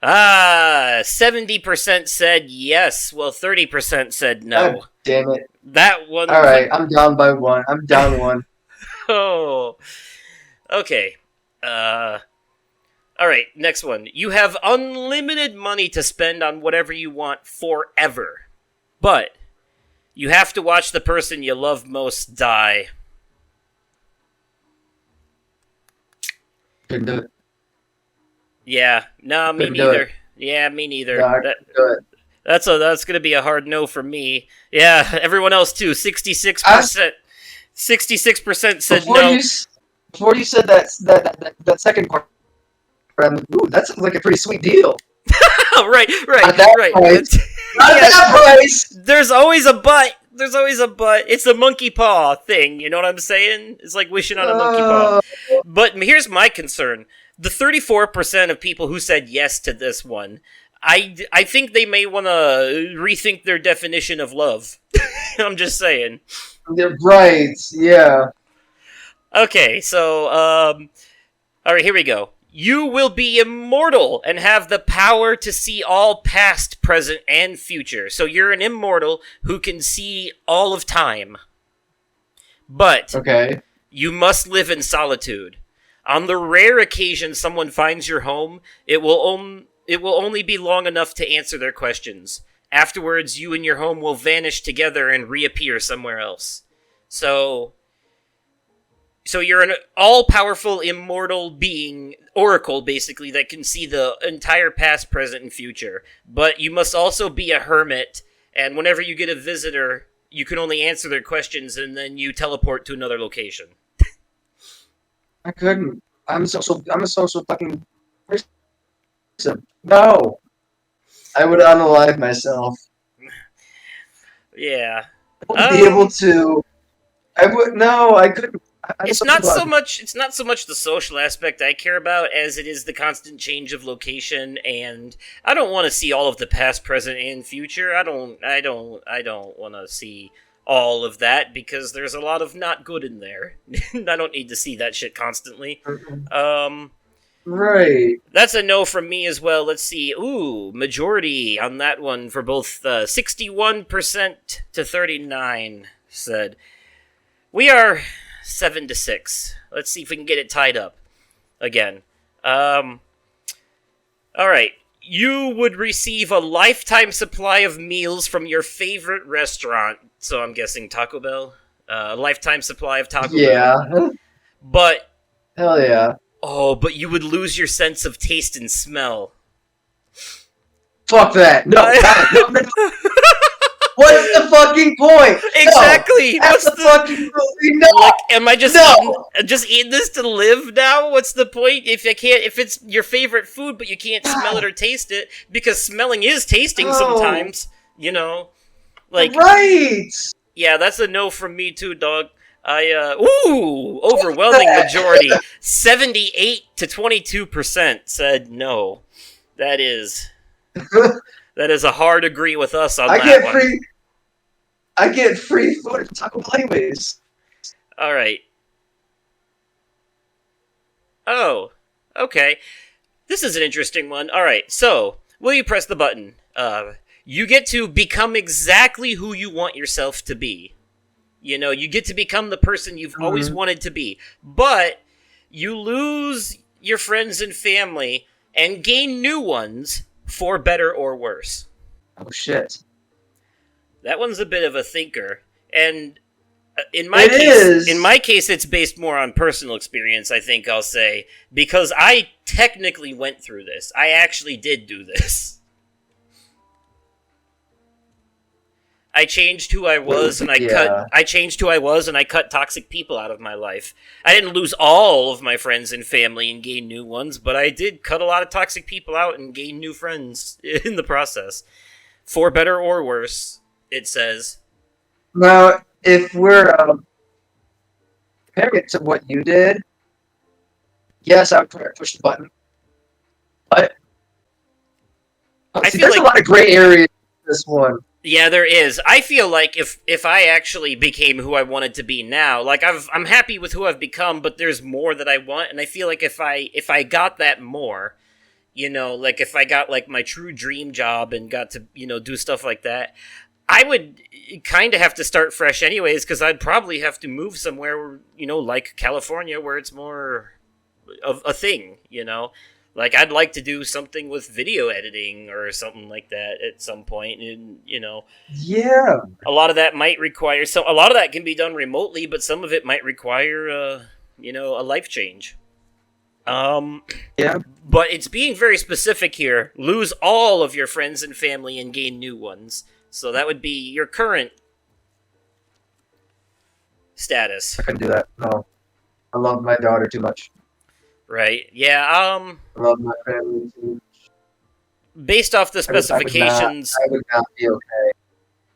70% said yes, while 30% said no.
God damn it!
That one.
All right, I'm down by one. I'm down one.
Oh, okay. All right, next one. You have unlimited money to spend on whatever you want forever, but you have to watch the person you love most die.
Couldn't do it.
Yeah, no, me
Couldn't do it.
neither. Yeah, me
No,
neither.
I couldn't do it.
That's gonna be a hard no for me. Yeah, everyone else too. 66%.
I,
66% said
before
no.
you before you said that second part, I'm like, ooh, that sounds like a pretty sweet deal.
Oh, right,
At that
right.
price, not at
Yeah,
that price.
there's always a but. There's always a but. It's a monkey paw thing. You know what I'm saying? It's like wishing on a monkey paw.
Uh,
But here's my concern: the 34% of people who said yes to this one. I think they may want to rethink their definition of love. I'm just saying.
they're right. Yeah.
Okay, so all right, here we go. You will be immortal and have the power to see all past, present, and future. So you're an immortal who can see all of time. But
Okay.
you must live in solitude. On the rare occasion someone finds your home, it will only be long enough to answer their questions. Afterwards, you and your home will vanish together and reappear somewhere else. So you're an all-powerful, immortal being, oracle, basically, that can see the entire past, present, and future. But you must also be a hermit, and whenever you get a visitor, you can only answer their questions, and then you teleport to another location.
I couldn't. I'm a social fucking person. No. I would unalive myself.
Yeah.
I wouldn't be able to. I would no. I couldn't. I'm a
It's
social
not so
bug.
much. It's not so much the social aspect I care about as it is the constant change of location, and I don't want to see all of the past, present, and future. I don't want to see all of that because there's a lot of not good in there. I don't need to see that shit constantly. Um,
Right.
that's a no from me as well. Let's see. Ooh, majority on that one for both 61% to 39 said. We are 7-6. Let's see if we can get it tied up again. All right. You would receive a lifetime supply of meals from your favorite restaurant. So I'm guessing Taco Bell. A lifetime supply of Taco Bell.
Yeah.
But
Hell yeah.
but you would lose your sense of taste and smell.
Fuck that. No. No. What's the fucking point?
Exactly.
No,
What's
that's
the
fucking movie. No.
Like, am I just
No.
eating this to live now? What's the point if it's your favorite food but you can't smell it or taste it because smelling is tasting
Oh.
sometimes, like
Right.
yeah, that's a no from me too, dog. Overwhelming majority, 78 to 22% said no. That is a hard agree with us on that one.
I get free food at Taco Bell anyways.
All right. Oh, okay. This is an interesting one. All right, so will you press the button? You get to become exactly who you want yourself to be. You get to become the person you've always wanted to be. But you lose your friends and family and gain new ones for better or worse.
Oh shit.
That one's a bit of a thinker. And in
It is.
my case, it's based more on personal experience, I think I'll say, because I technically went through this. I actually did do this. I changed who I was, and I changed who I was, and I cut toxic people out of my life. I didn't lose all of my friends and family and gain new ones, but I did cut a lot of toxic people out and gain new friends in the process. For better or worse, it says.
Now, if we're comparing it to what you did, yes, I would push the button. But
I feel
there's
like
a lot of gray area in this one.
Yeah, there is. I feel like if I actually became who I wanted to be now, like I'm happy with who I've become, but there's more that I want, and I feel like if I got that more, like if I got like my true dream job and got to do stuff like that, I would kind of have to start fresh anyways, because I'd probably have to move somewhere, like California, where it's more of a thing, Like, I'd like to do something with video editing or something like that at some point, and,
Yeah.
a lot of that might require... a lot of that can be done remotely, but some of it might require, a life change.
Yeah.
But it's being very specific here. Lose all of your friends and family and gain new ones. So that would be your current status.
I couldn't do that. No. I love my daughter too much.
Right. Yeah,
I love my family too much.
based off the specifications
I would not be okay.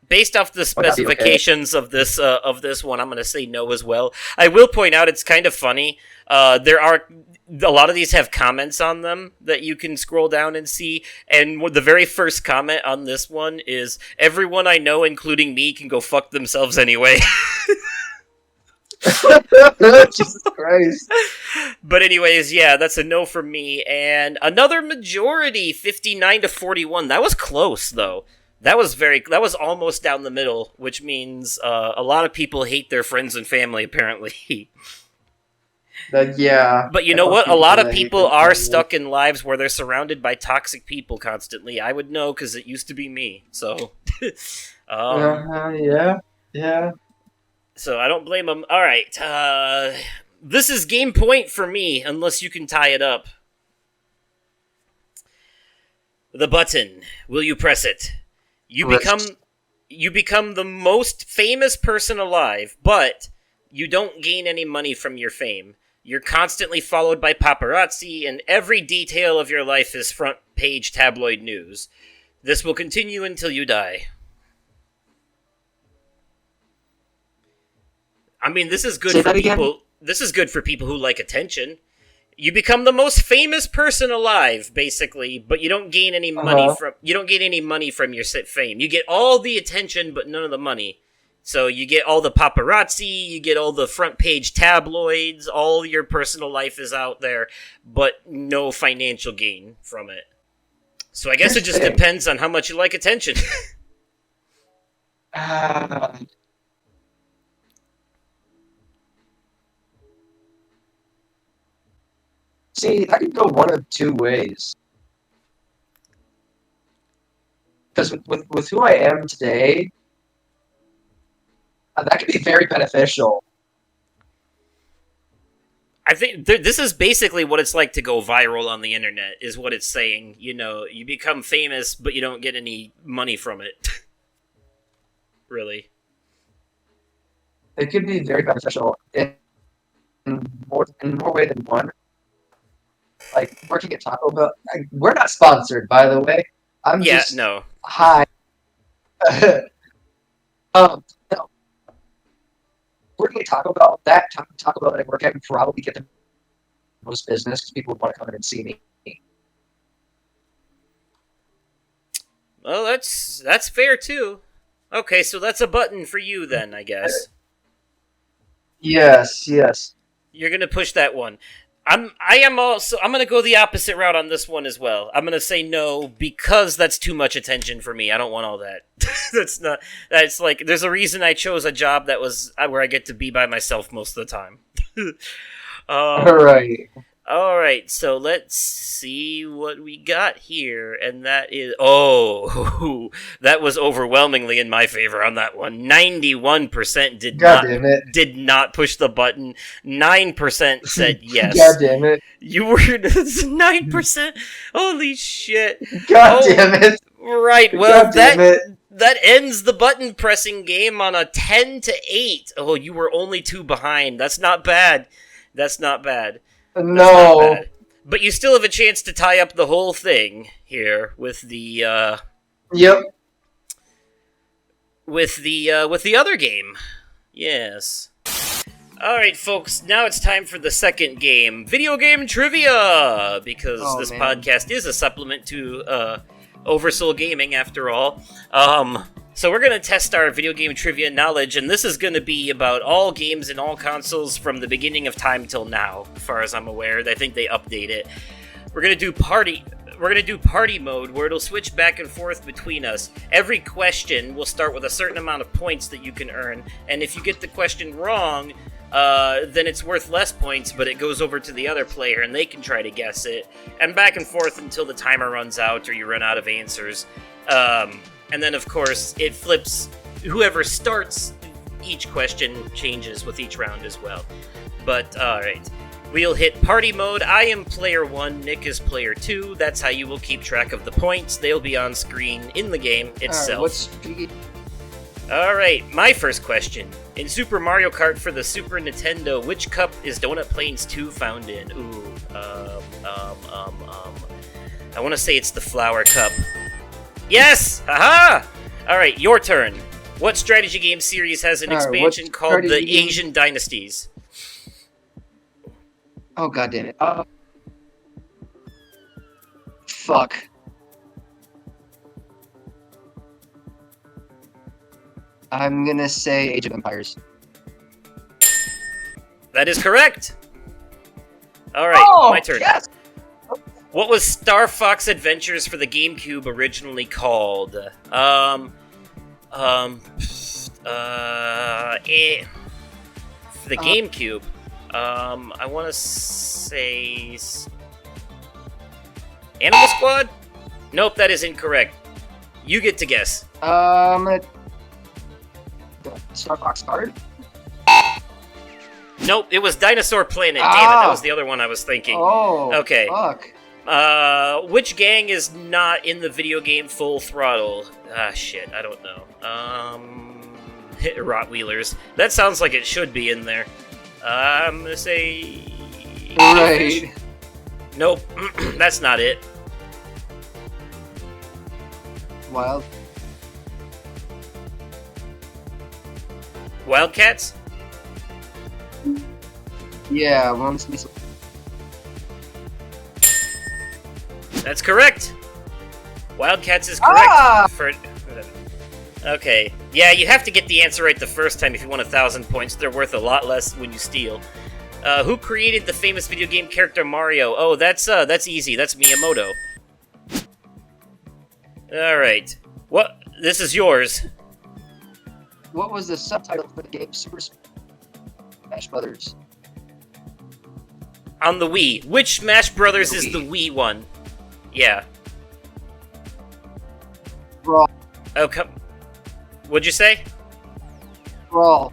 based off the
Would that be okay?
specifications of this one, I'm going to say no as well. I will point out it's kind of funny. There are a lot of these have comments on them that you can scroll down and see, and the very first comment on this one is everyone I know, including me, can go fuck themselves anyway.
Jesus Christ.
But anyways, yeah, that's a no for me. And another majority, 59 to 41. That was close, though. That was almost down the middle, which means a lot of people hate their friends and family, apparently.
Yeah.
But you know what? A lot of people are stuck in lives where they're surrounded by toxic people constantly. I would know because it used to be me. So,
Yeah.
So I don't blame them. All right, this is game point for me, unless you can tie it up. The button. Will you press it? You become the most famous person alive, but you don't gain any money from your fame. You're constantly followed by paparazzi, and every detail of your life is front page tabloid news. This will continue until you die. I mean, this is good for people. This is good for people who like attention. You become the most famous person alive, basically, but you don't gain any money from your fame. You get all the attention, but none of the money. So you get all the paparazzi, you get all the front page tabloids, all your personal life is out there, but no financial gain from it. So I guess it just depends on how much you like attention.
See, I could go one of two ways. Because with who I am today, that could be very beneficial.
I think this is basically what it's like to go viral on the internet, is what it's saying. You know, you become famous, but you don't get any money from it. Really.
It could be very beneficial in more way than one. Like working at Taco Bell. We're not sponsored, by the way. I'm just
no.
Hi. No. Working at Taco Bell, that Taco Bell that I work at would probably get the most business because people would want to come in and see me.
Well, that's fair too. Okay, so that's a button for you then, I guess.
Yes.
You're gonna push that one. I'm gonna go the opposite route on this one as well. I'm gonna say no because that's too much attention for me. I don't want all that. That's like, there's a reason I chose a job that was where I get to be by myself most of the time. All right, so let's see what we got here, and that is that was overwhelmingly in my favor on that one. 91% did not push the button. 9% said yes.
God damn it!
You were 9%. Holy shit!
God damn it!
Right. Well, that ends the button pressing game on a 10-8. Oh, you were only 2 behind. That's not bad.
No.
But you still have a chance to tie up the whole thing here with the
Yep.
With the other game. Yes. Alright, folks, now it's time for the second game. Video game trivia! Because this podcast is a supplement to Oversoul Gaming, after all. So we're going to test our video game trivia knowledge, and this is going to be about all games and all consoles from the beginning of time till now, as far as I'm aware. I think they update it. We're going to do party mode, where it'll switch back and forth between us. Every question will start with a certain amount of points that you can earn, and if you get the question wrong, then it's worth less points, but it goes over to the other player, and they can try to guess it. And back and forth until the timer runs out or you run out of answers. And then, of course, it flips. Whoever starts each question changes with each round as well. But, alright. We'll hit party mode. I am player 1, Nick is player 2. That's how you will keep track of the points. They'll be on screen in the game itself. Alright, my first question. In Super Mario Kart for the Super Nintendo, which cup is Donut Plains 2 found in? Ooh, I want to say it's the Flower Cup. Yes! Haha! Alright, your turn. What strategy game series has an expansion called the Asian Dynasties?
Oh, god damn it. Fuck. I'm gonna say Age of Empires.
That is correct! Alright, my turn.
Yes!
What was Star Fox Adventures for the GameCube originally called? For the GameCube, I want to say... Animal Squad? Nope, that is incorrect. You get to guess.
Star Fox Card?
Nope, it was Dinosaur Planet. Damn it, that was the other one I was thinking.
Oh,
okay.
Fuck.
Which gang is not in the video game Full Throttle? Ah, shit, I don't know. Rottweilers. That sounds like it should be in there. I'm gonna say...
Right.
Nope, that's not it. Wildcats?
Yeah,
That's correct! Wildcats is correct. Okay. Yeah, you have to get the answer right the first time if you want 1,000 points. They're worth a lot less when you steal. Who created the famous video game character Mario? Oh, that's easy. That's Miyamoto. Alright. What? This is yours.
What was the subtitle for the game Super Smash Brothers?
On the Wii. Which Smash Brothers is the Wii one? Yeah.
Brawl.
Oh, come... What'd you say?
Brawl.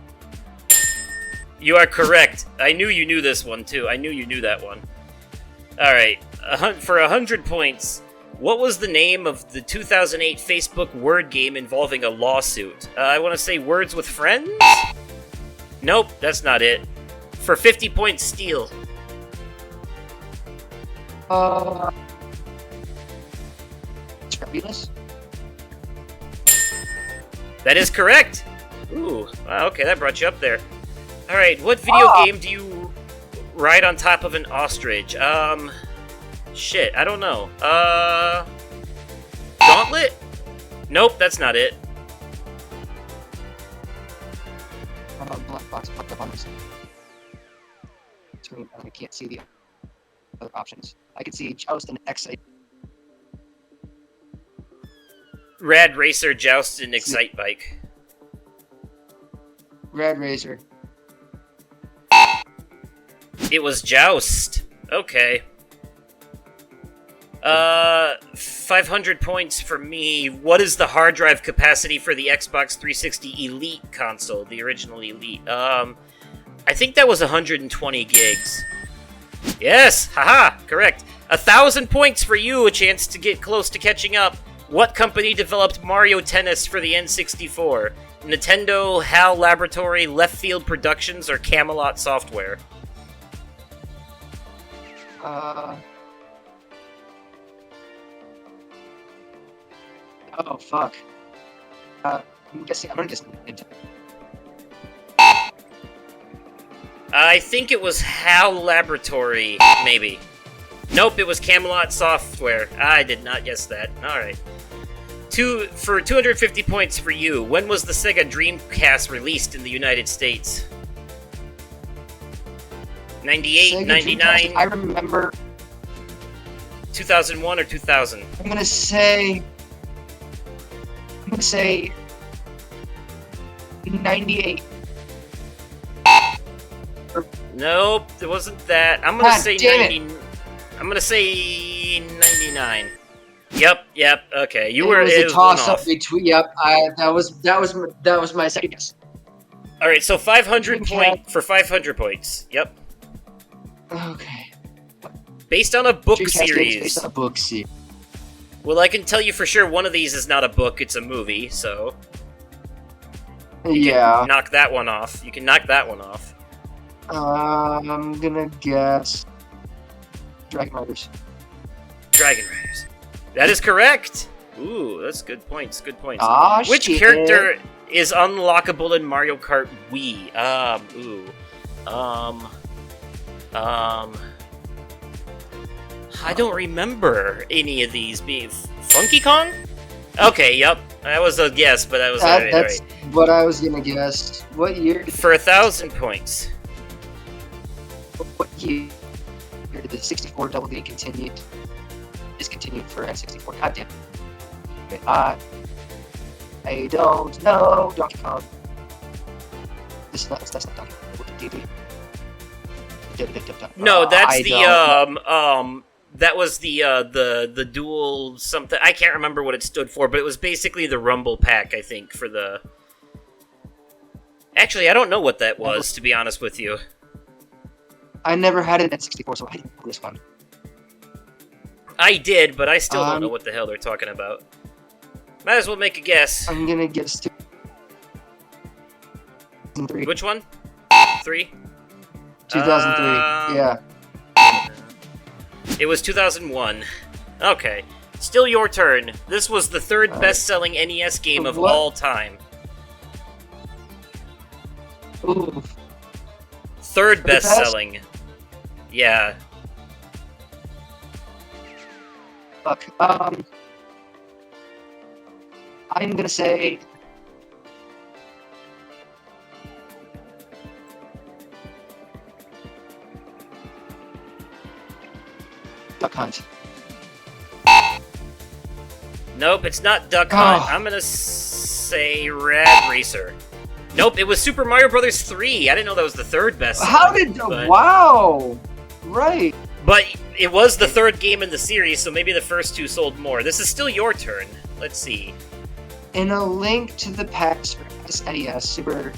You are correct. I knew you knew this one, too. I knew you knew that one. Alright. For 100 points, what was the name of the 2008 Facebook word game involving a lawsuit? I want to say Words with Friends? Nope, that's not it. For 50 points, steal.
Scrapulous?
That is correct! Ooh, wow, okay, that brought you up there. Alright, what video game do you ride on top of an ostrich? Shit, I don't know. Gauntlet? Nope, that's not it.
How about Black Box fucked up on this? I can't see the other options. I can see Joust and Excite.
Rad Racer, Joust, and Excite Bike.
Rad Racer.
It was Joust. Okay. 500 points for me. What is the hard drive capacity for the Xbox 360 Elite console, the original Elite? I think that was 120 gigs. Yes! Haha! Correct. 1,000 points for you, a chance to get close to catching up. What company developed Mario Tennis for the N64? Nintendo, HAL Laboratory, Left Field Productions, or Camelot Software?
Oh, fuck. I'm gonna guess Nintendo.
I think it was HAL Laboratory, maybe. Nope, it was Camelot Software. I did not guess that. Alright. For 250 points for you, when was the Sega Dreamcast released in the United States? 98,
Sega
99,
Dreamcast, I remember.
2001, or 2000?
I'm gonna say 98.
Nope, it wasn't that. I'm gonna say
damn
90. I'm gonna say 99. Yep. Okay, you were.
It was
it
a
was
toss
one
up
off.
between. Yep, that was my second guess.
All right, so 500
Dreamcast.
for 500 points. Yep.
Okay.
Based on a book
Dreamcast games
series.
based on a book series.
Well, I can tell you for sure one of these is not a book, it's a movie, so...
Yeah.
Knock that one off. You can knock that one off.
I'm gonna guess Dragon Riders.
Dragon Riders. That is correct! Ooh, that's good points, good points.
Ah,
Which
shit.
character is unlockable in Mario Kart Wii? I don't remember any of these being... Funky Kong? Okay, yep. That was a guess, but that was
That's
right.
what I was gonna guess. What year?
For 1,000 points.
What year did the 64 Double D discontinued for N64? God damn it. I don't know. Donkey Kong. That's not Donkey Kong. What did he do?
No, that's
I
the
don't
that was the dual something. I can't remember what it stood for, but it was basically the Rumble Pack, I think, for the... Actually, I don't know what that was, to be honest with you.
I never had an N64, so I didn't know this one.
I did, but I still don't know what the hell they're talking about. Might as well make a guess.
I'm gonna guess 2003.
Which one? 3?
2003. Yeah.
It was 2001. Okay. Still your turn. This was the third best-selling NES game of
What?
all time.
Ooh.
Third
best?
best-selling. Yeah.
Fuck. I'm gonna say. Duck Hunt.
Nope, it's not Duck Hunt.
Oh.
I'm gonna say Rad Racer. Nope, it was Super Mario Bros. 3. I didn't know that was the third best.
How did? Wow. Right.
But it was the third game in the series, so maybe the first two sold more. This is still your turn. Let's see.
In A Link to the Past for SNES, Super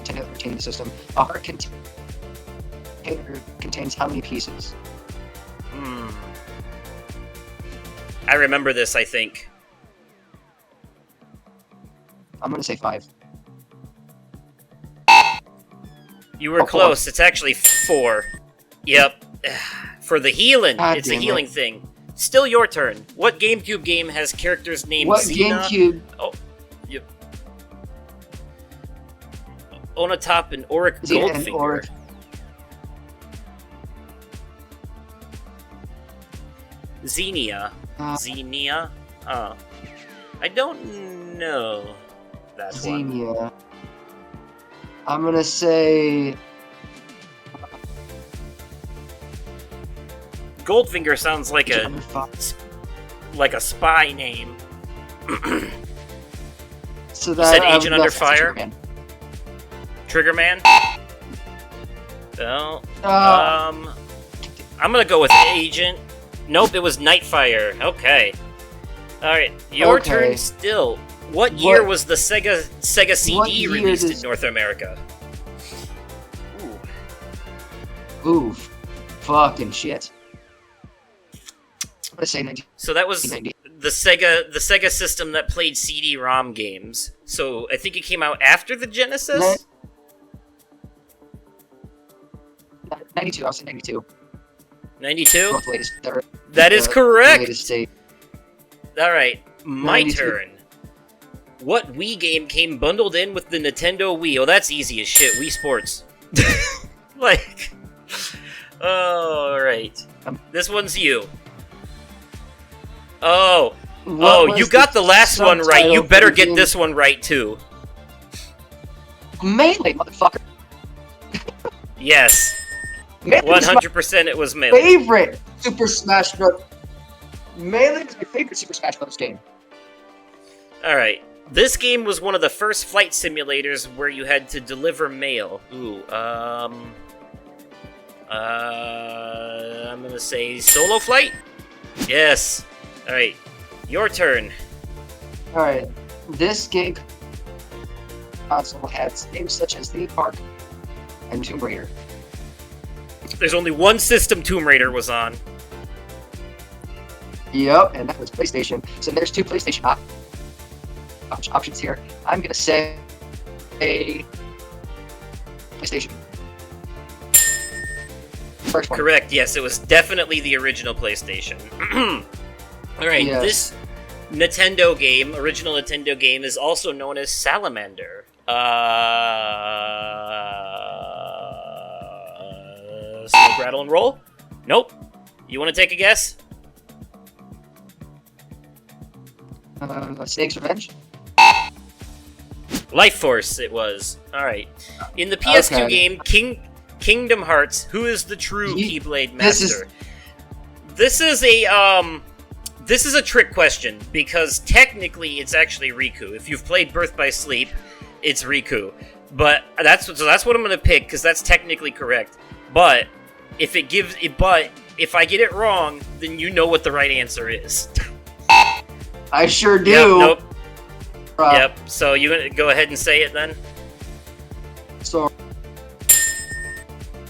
Nintendo Entertainment System, a heart container contains how many pieces?
I remember this, I think.
I'm gonna say 5.
You were close. It's actually 4. Yep. For the healing.
God
It's a
damn
healing
it.
thing. Still your turn. What GameCube game has characters named
What
Xena?
GameCube?
Oh, yep. Onatop and Auric
Xena and
Goldfinger.
Auric.
Xenia. Xenia? I don't know that one.
Xenia. I'm gonna say
Goldfinger sounds like a
Under Five.
spy name.
So
You
that
said
I would
Agent Under
guess
Fire?
Superman.
Triggerman? Well,
Uh,
I'm gonna go with Agent. Nope, it was Nightfire. Okay. Alright, your
Okay.
turn still. What year
What-
was the Sega
What
CD
year
released in
does-
North America? Ooh.
oof. Fucking shit. I'm gonna say 19.
So that was
1990.
the Sega system that played CD-ROM games. So I think it came out after the Genesis?
92. I'll say 92.
92?
Both latest.
That is
the
correct!
latest date.
Alright, my
92.
turn. What Wii game came bundled in with the Nintendo Wii? Oh, that's easy as shit. Wii Sports. Like... Alright. This one's you. Oh.
What was
You got the last one right. You
subtitle for
better
the
get
game?
this one right, too.
Melee, motherfucker.
Yes.
Melee is my
100% it was Melee.
favorite Super Smash Bros. Melee is my favorite Super Smash Bros. Game.
Alright. This game was one of the first flight simulators where you had to deliver mail. Ooh, I'm gonna say Solo Flight? Yes. Alright. Your turn.
Alright, this game console had games such as Theme Park and Tomb Raider.
There's only one system Tomb Raider was on.
Yep, and that was PlayStation. So there's 2 PlayStation options here. I'm gonna say PlayStation. First one.
Correct, yes, it was definitely the original PlayStation. Alright,
Yes.
this original Nintendo game, is also known as Salamander. Smoke, rattle, and roll? Nope. You want to take a guess?
Snake's Revenge.
Life Force, it was. Alright. In the PS2
Okay.
game, Kingdom Hearts, who is the true Keyblade
this is-
Master? This is a trick question, because technically it's actually Riku. If you've played Birth by Sleep, it's Riku. But that's what I'm gonna pick, because that's technically correct. But if I get it wrong, then you know what the right answer is.
I sure do.
Yep, nope.
Uh,
Yep. So you gonna go ahead and say it then?
So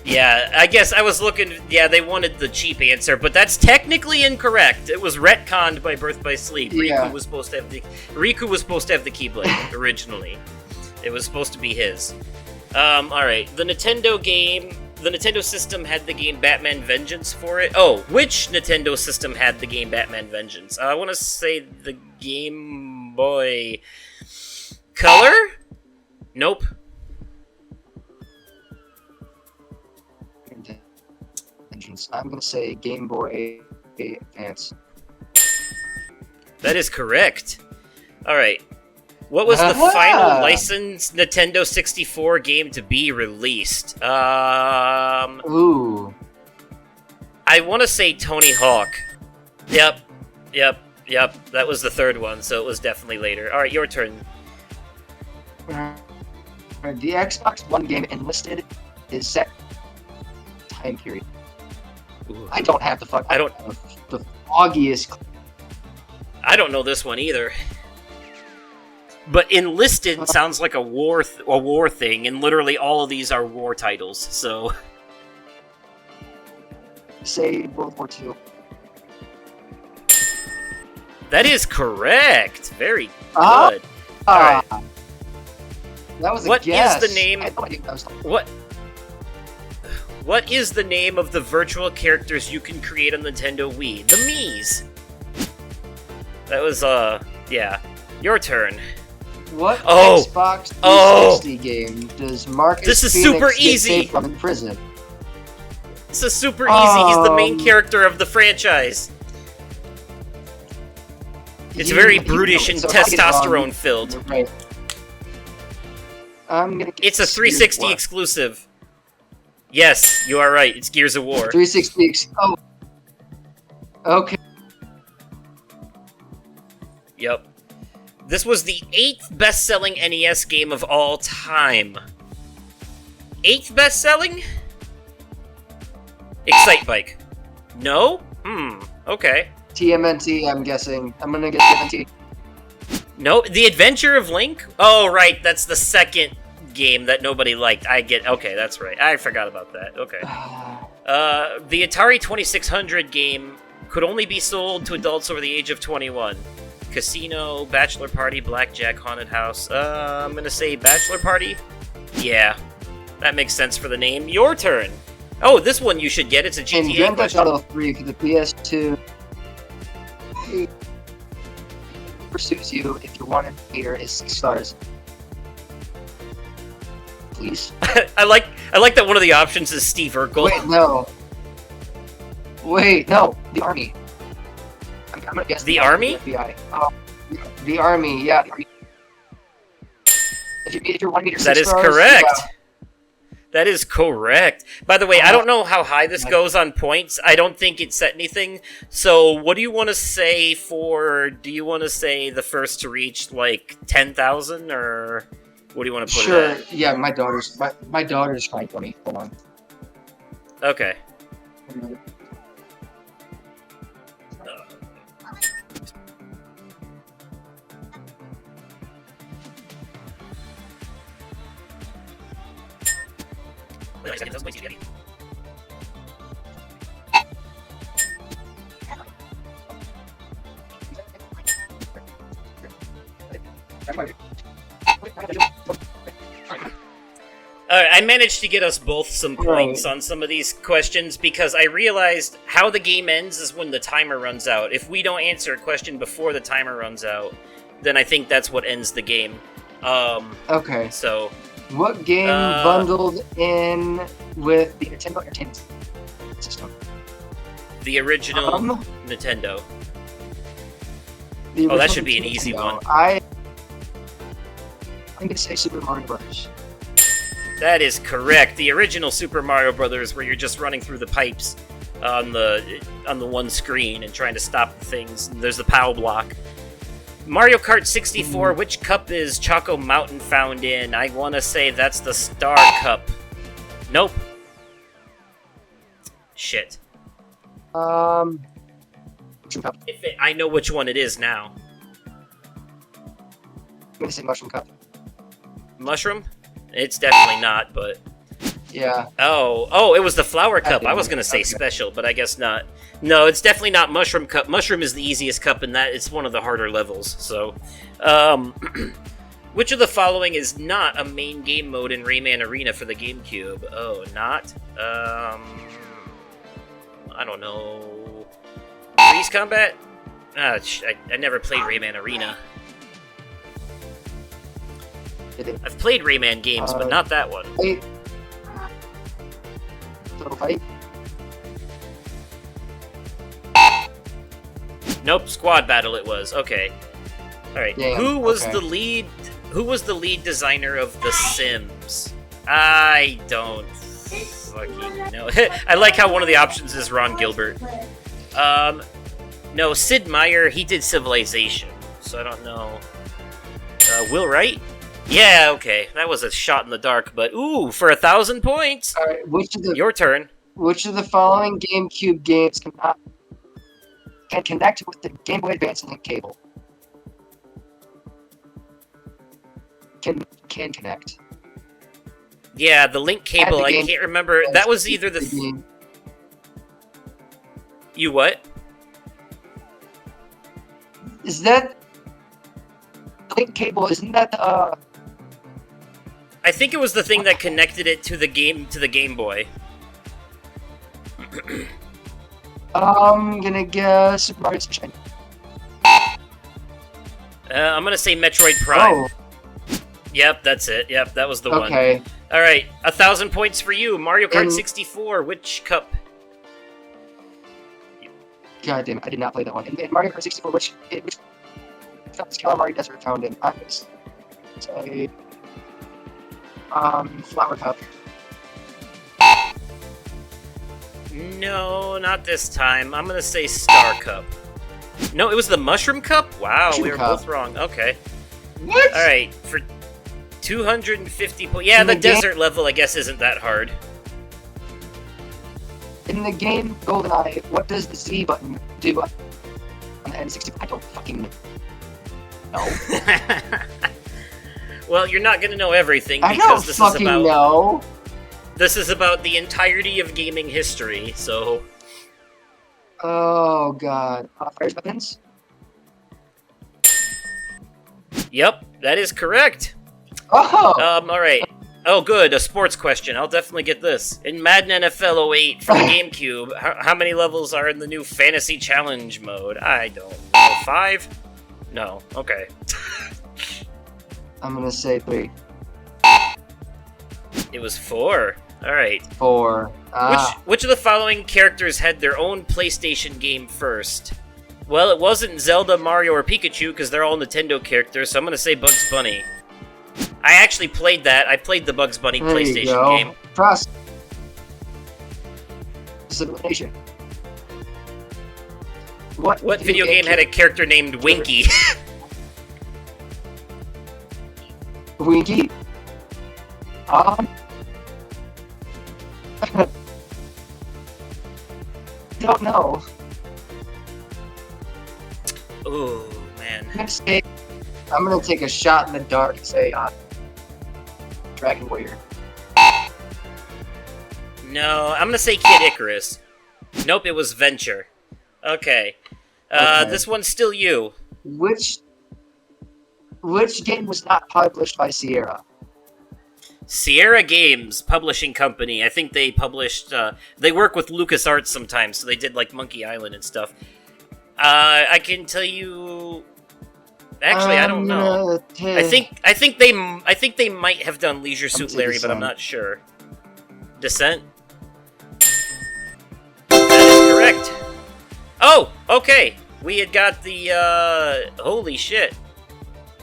Yeah, I guess I was looking. Yeah, they wanted the cheap answer, but that's technically incorrect. It was retconned by Birth by Sleep.
Yeah.
Riku was supposed to have the Keyblade originally. It was supposed to be his. All right. The Nintendo system had the game Batman Vengeance for it. Oh, which Nintendo system had the game Batman Vengeance? I want to say the Game Boy Color? Nope.
I'm gonna say Game Boy Advance.
That is correct. Alright. What was the
Uh-huh.
final licensed Nintendo 64 game to be released?
Ooh.
I want to say Tony Hawk. Yep. That was the third one, so it was definitely later. Alright, your turn.
The Xbox One game enlisted is set time period.
Ooh.
I don't have the fuck.
I don't-
the foggiest.
I don't know this one either. But enlisted sounds like a war thing, and literally all of these are war titles. So
Say World War II.
that is correct. Very
Uh-huh.
good. Alright.
That was a
What is
guess.
the name-
I had no idea that was
What is the name of the virtual characters you can create on Nintendo Wii? The Mii's. That was yeah. Your turn.
What
Oh.
Xbox 360
Oh.
game does Marcus
This is
Phoenix
super
get
easy.
saved from in prison?
This is super easy. He's the main character of the franchise. It's very brutish and
So if I get it wrong,
testosterone filled.
you're right. I'm gonna.
It's a 360 exclusive. Yes, you are right. It's Gears of War.
360. Oh. Okay.
Yep. This was the 8th best-selling NES game of all time. 8th best-selling? Excite Bike. No? Okay.
TMNT. I'm guessing. I'm gonna get TMNT.
No, The Adventure of Link? Oh, right, that's the second game that nobody liked. Okay, that's right. I forgot about that. Okay. The Atari 2600 game could only be sold to adults over the age of 21. Casino, Bachelor Party, Blackjack, Haunted House. I'm gonna say Bachelor Party? Yeah. That makes sense for the name. Your turn! Oh, this one you should get. It's a
And
GTA
Grand Theft
question.
Auto 3 for the PS2. Pursues you if your wanted meter is 6 stars. Please.
I like that one of the options is Steve Urkel.
Wait, no. Wait, no. The Army. I'm gonna guess
The Army?
The FBI. Oh, the Army, yeah. The Army. If you're 1 meter 6
That is
stars,
correct.
yeah.
That is correct. By the way, I don't know how high this goes on points. I don't think it set anything. So, what do you want to say for... Do you want to say the first to reach, like, 10,000? Or what do you want to put
Sure.
it at?
Yeah, my daughter's trying 20. Hold on.
Okay. I managed to get us both some points
Right.
on some of these questions because I realized how the game ends is when the timer runs out. If we don't answer a question before the timer runs out, then I think that's what ends the game.
Okay.
So,
What game bundled in with the Nintendo Entertainment System?
the original
Um,
Nintendo.
The
Oh, that
original
should be an
Nintendo.
easy one.
I'm gonna say Super Mario Brothers.
That is correct. The original Super Mario Brothers, where you're just running through the pipes on the one screen and trying to stop the things. And there's the POW block. Mario Kart 64. Which cup is Choco Mountain found in? I want to say that's the Star Cup. Nope. Shit.
Mushroom Cup.
I know which one it is now.
I'm gonna say Mushroom Cup.
Mushroom? It's definitely not, but...
Yeah.
Oh, it was the Flower Cup. I was
think-
gonna say
okay.
special, but I guess not. No, it's definitely not Mushroom Cup. Mushroom is the easiest cup, and that it's one of the harder levels. So, which of the following is not a main game mode in Rayman Arena for the GameCube? Oh, not. I don't know. Freeze Combat? I never played Rayman Arena. I've played Rayman games, but not that one.
Fight. Total Fight.
Nope, Squad Battle it was. Okay. Alright.
Damn,
Who was
okay.
the lead designer of The Sims? I don't fucking know. I like how one of the options is Ron Gilbert. No, Sid Meier, he did Civilization, so I don't know. Will Wright? Yeah, okay. That was a shot in the dark, but ooh, for 1,000 points!
All right.
Your turn.
Which of the following GameCube games can connect with the Game Boy Advance link cable? Can connect.
Yeah, the link cable, I
game-
can't remember. That was either the...
game.
You what?
Is that link cable? Isn't that
I think it was the thing that connected it to the Game Boy.
I'm gonna guess Super Mario Sunshine.
I'm gonna say Metroid Prime.
Oh,
Yep, that's it. Yep, that was the one.
okay.
All right, 1,000 points for you. Mario Kart
And-
64. Which cup?
God damn it, I did not play that one. In Mario Kart 64, which cup is Calamari Desert found in? I'm gonna say Flower Cup.
No, not this time. I'm gonna say Star Cup. No, it was the Mushroom Cup. Wow, we
Mushroom
were
Cup.
both wrong. Okay.
What?
All right, for 250 points. Yeah,
In
the
the game-
desert level, I guess, isn't that hard.
In the game GoldenEye, what does the Z button do on the N64? I don't fucking know.
Well, you're not gonna know everything
I
because
don't
this is
fucking
about
know.
this is about the entirety of gaming history. So,
Oh god. Fire weapons?
yep, that is correct.
Oh!
All right. Oh, good. A sports question. I'll definitely get this. In Madden NFL 08 for the GameCube, how many levels are in the new Fantasy Challenge mode? I don't know. 5? No. Okay.
I'm gonna say 3.
It was 4. All right.
4.
Which of the following characters had their own PlayStation game first? Well, it wasn't Zelda, Mario, or Pikachu because they're all Nintendo characters, so I'm gonna say Bugs Bunny. I actually played that. I played the Bugs Bunny
There you
PlayStation
go.
game.
Trust. Civilization. What
Video game had a character named Winky?
Winky? Don't know.
Ooh, man.
I'm gonna take a shot in the dark and say Dragon Warrior.
No, I'm gonna say Kid Icarus. Nope, it was Venture. Okay.
Okay.
This one's still you.
Which game was not published by Sierra?
Sierra Games Publishing Company. I think they published. They work with LucasArts sometimes, so they did like Monkey Island and stuff. I can tell you. Actually, I don't know. I think they might have done Leisure Suit Larry, but I'm not sure. Descent. That is correct. Oh, okay. We had got the. Holy shit.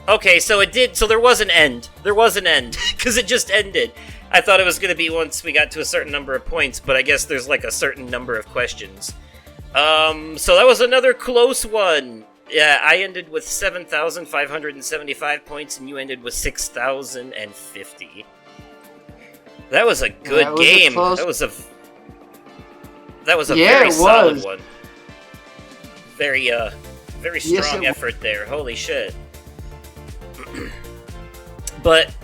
Okay, so it did. So there was an end. There was an end because it just ended. I thought it was going to be once we got to a certain number of points, but I guess there's like a certain number of questions. So that was another close one. Yeah, I ended with 7,575 points, and you ended with 6,050. That was a good game. That was a very solid one. Very strong effort there. Holy shit. But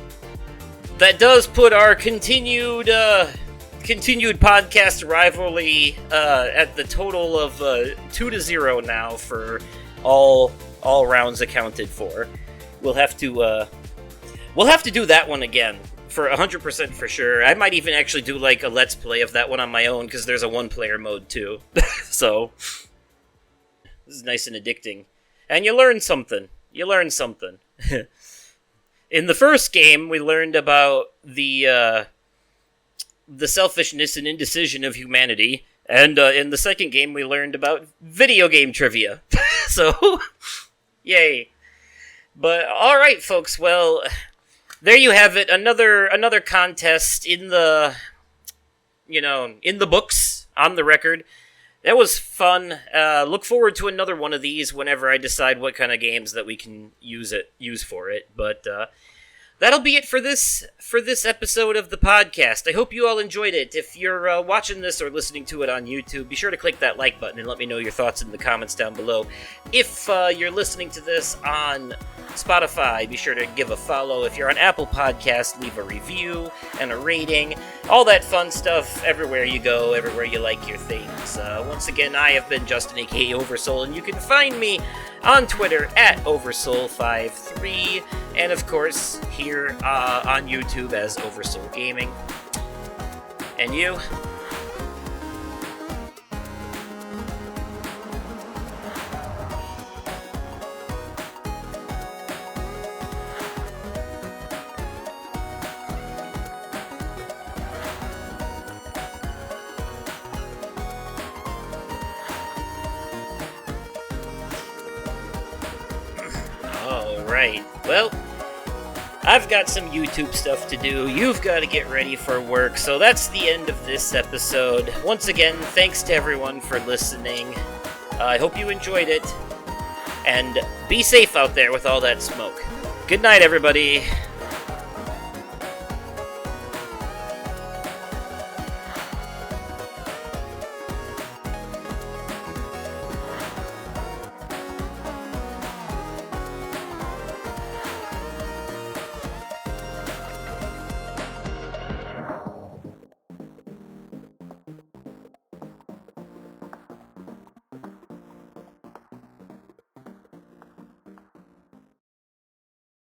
that does put our continued podcast rivalry at the total of 2-0 now for all rounds accounted for. We'll have to do that one again for 100% for sure. I might even actually do like a let's play of that one on my own because there's a one-player mode too. So this is nice and addicting, and you learn something. In the first game, we learned about the selfishness and indecision of humanity, and in the second game, we learned about video game trivia. So, yay! But all right, folks. Well, there you have it. Another contest in the books, on the record. That was fun. Look forward to another one of these whenever I decide what kind of games that we can use for it. But that'll be it for this episode of the podcast. I hope you all enjoyed it. If you're watching this or listening to it on YouTube, be sure to click that like button and let me know your thoughts in the comments down below. If you're listening to this on Spotify, be sure to give a follow. If you're on Apple Podcasts, leave a review and a rating. All that fun stuff everywhere you go, everywhere you like your things. Once again, I have been Justin, aka Oversoul, and you can find me on Twitter at Oversoul53, and of course here on YouTube as Oversoul Gaming. And you? Alright, well, I've got some YouTube stuff to do. You've got to get ready for work, so that's the end of this episode. Once again, thanks to everyone for listening. I hope you enjoyed it, and be safe out there with all that smoke. Good night, everybody.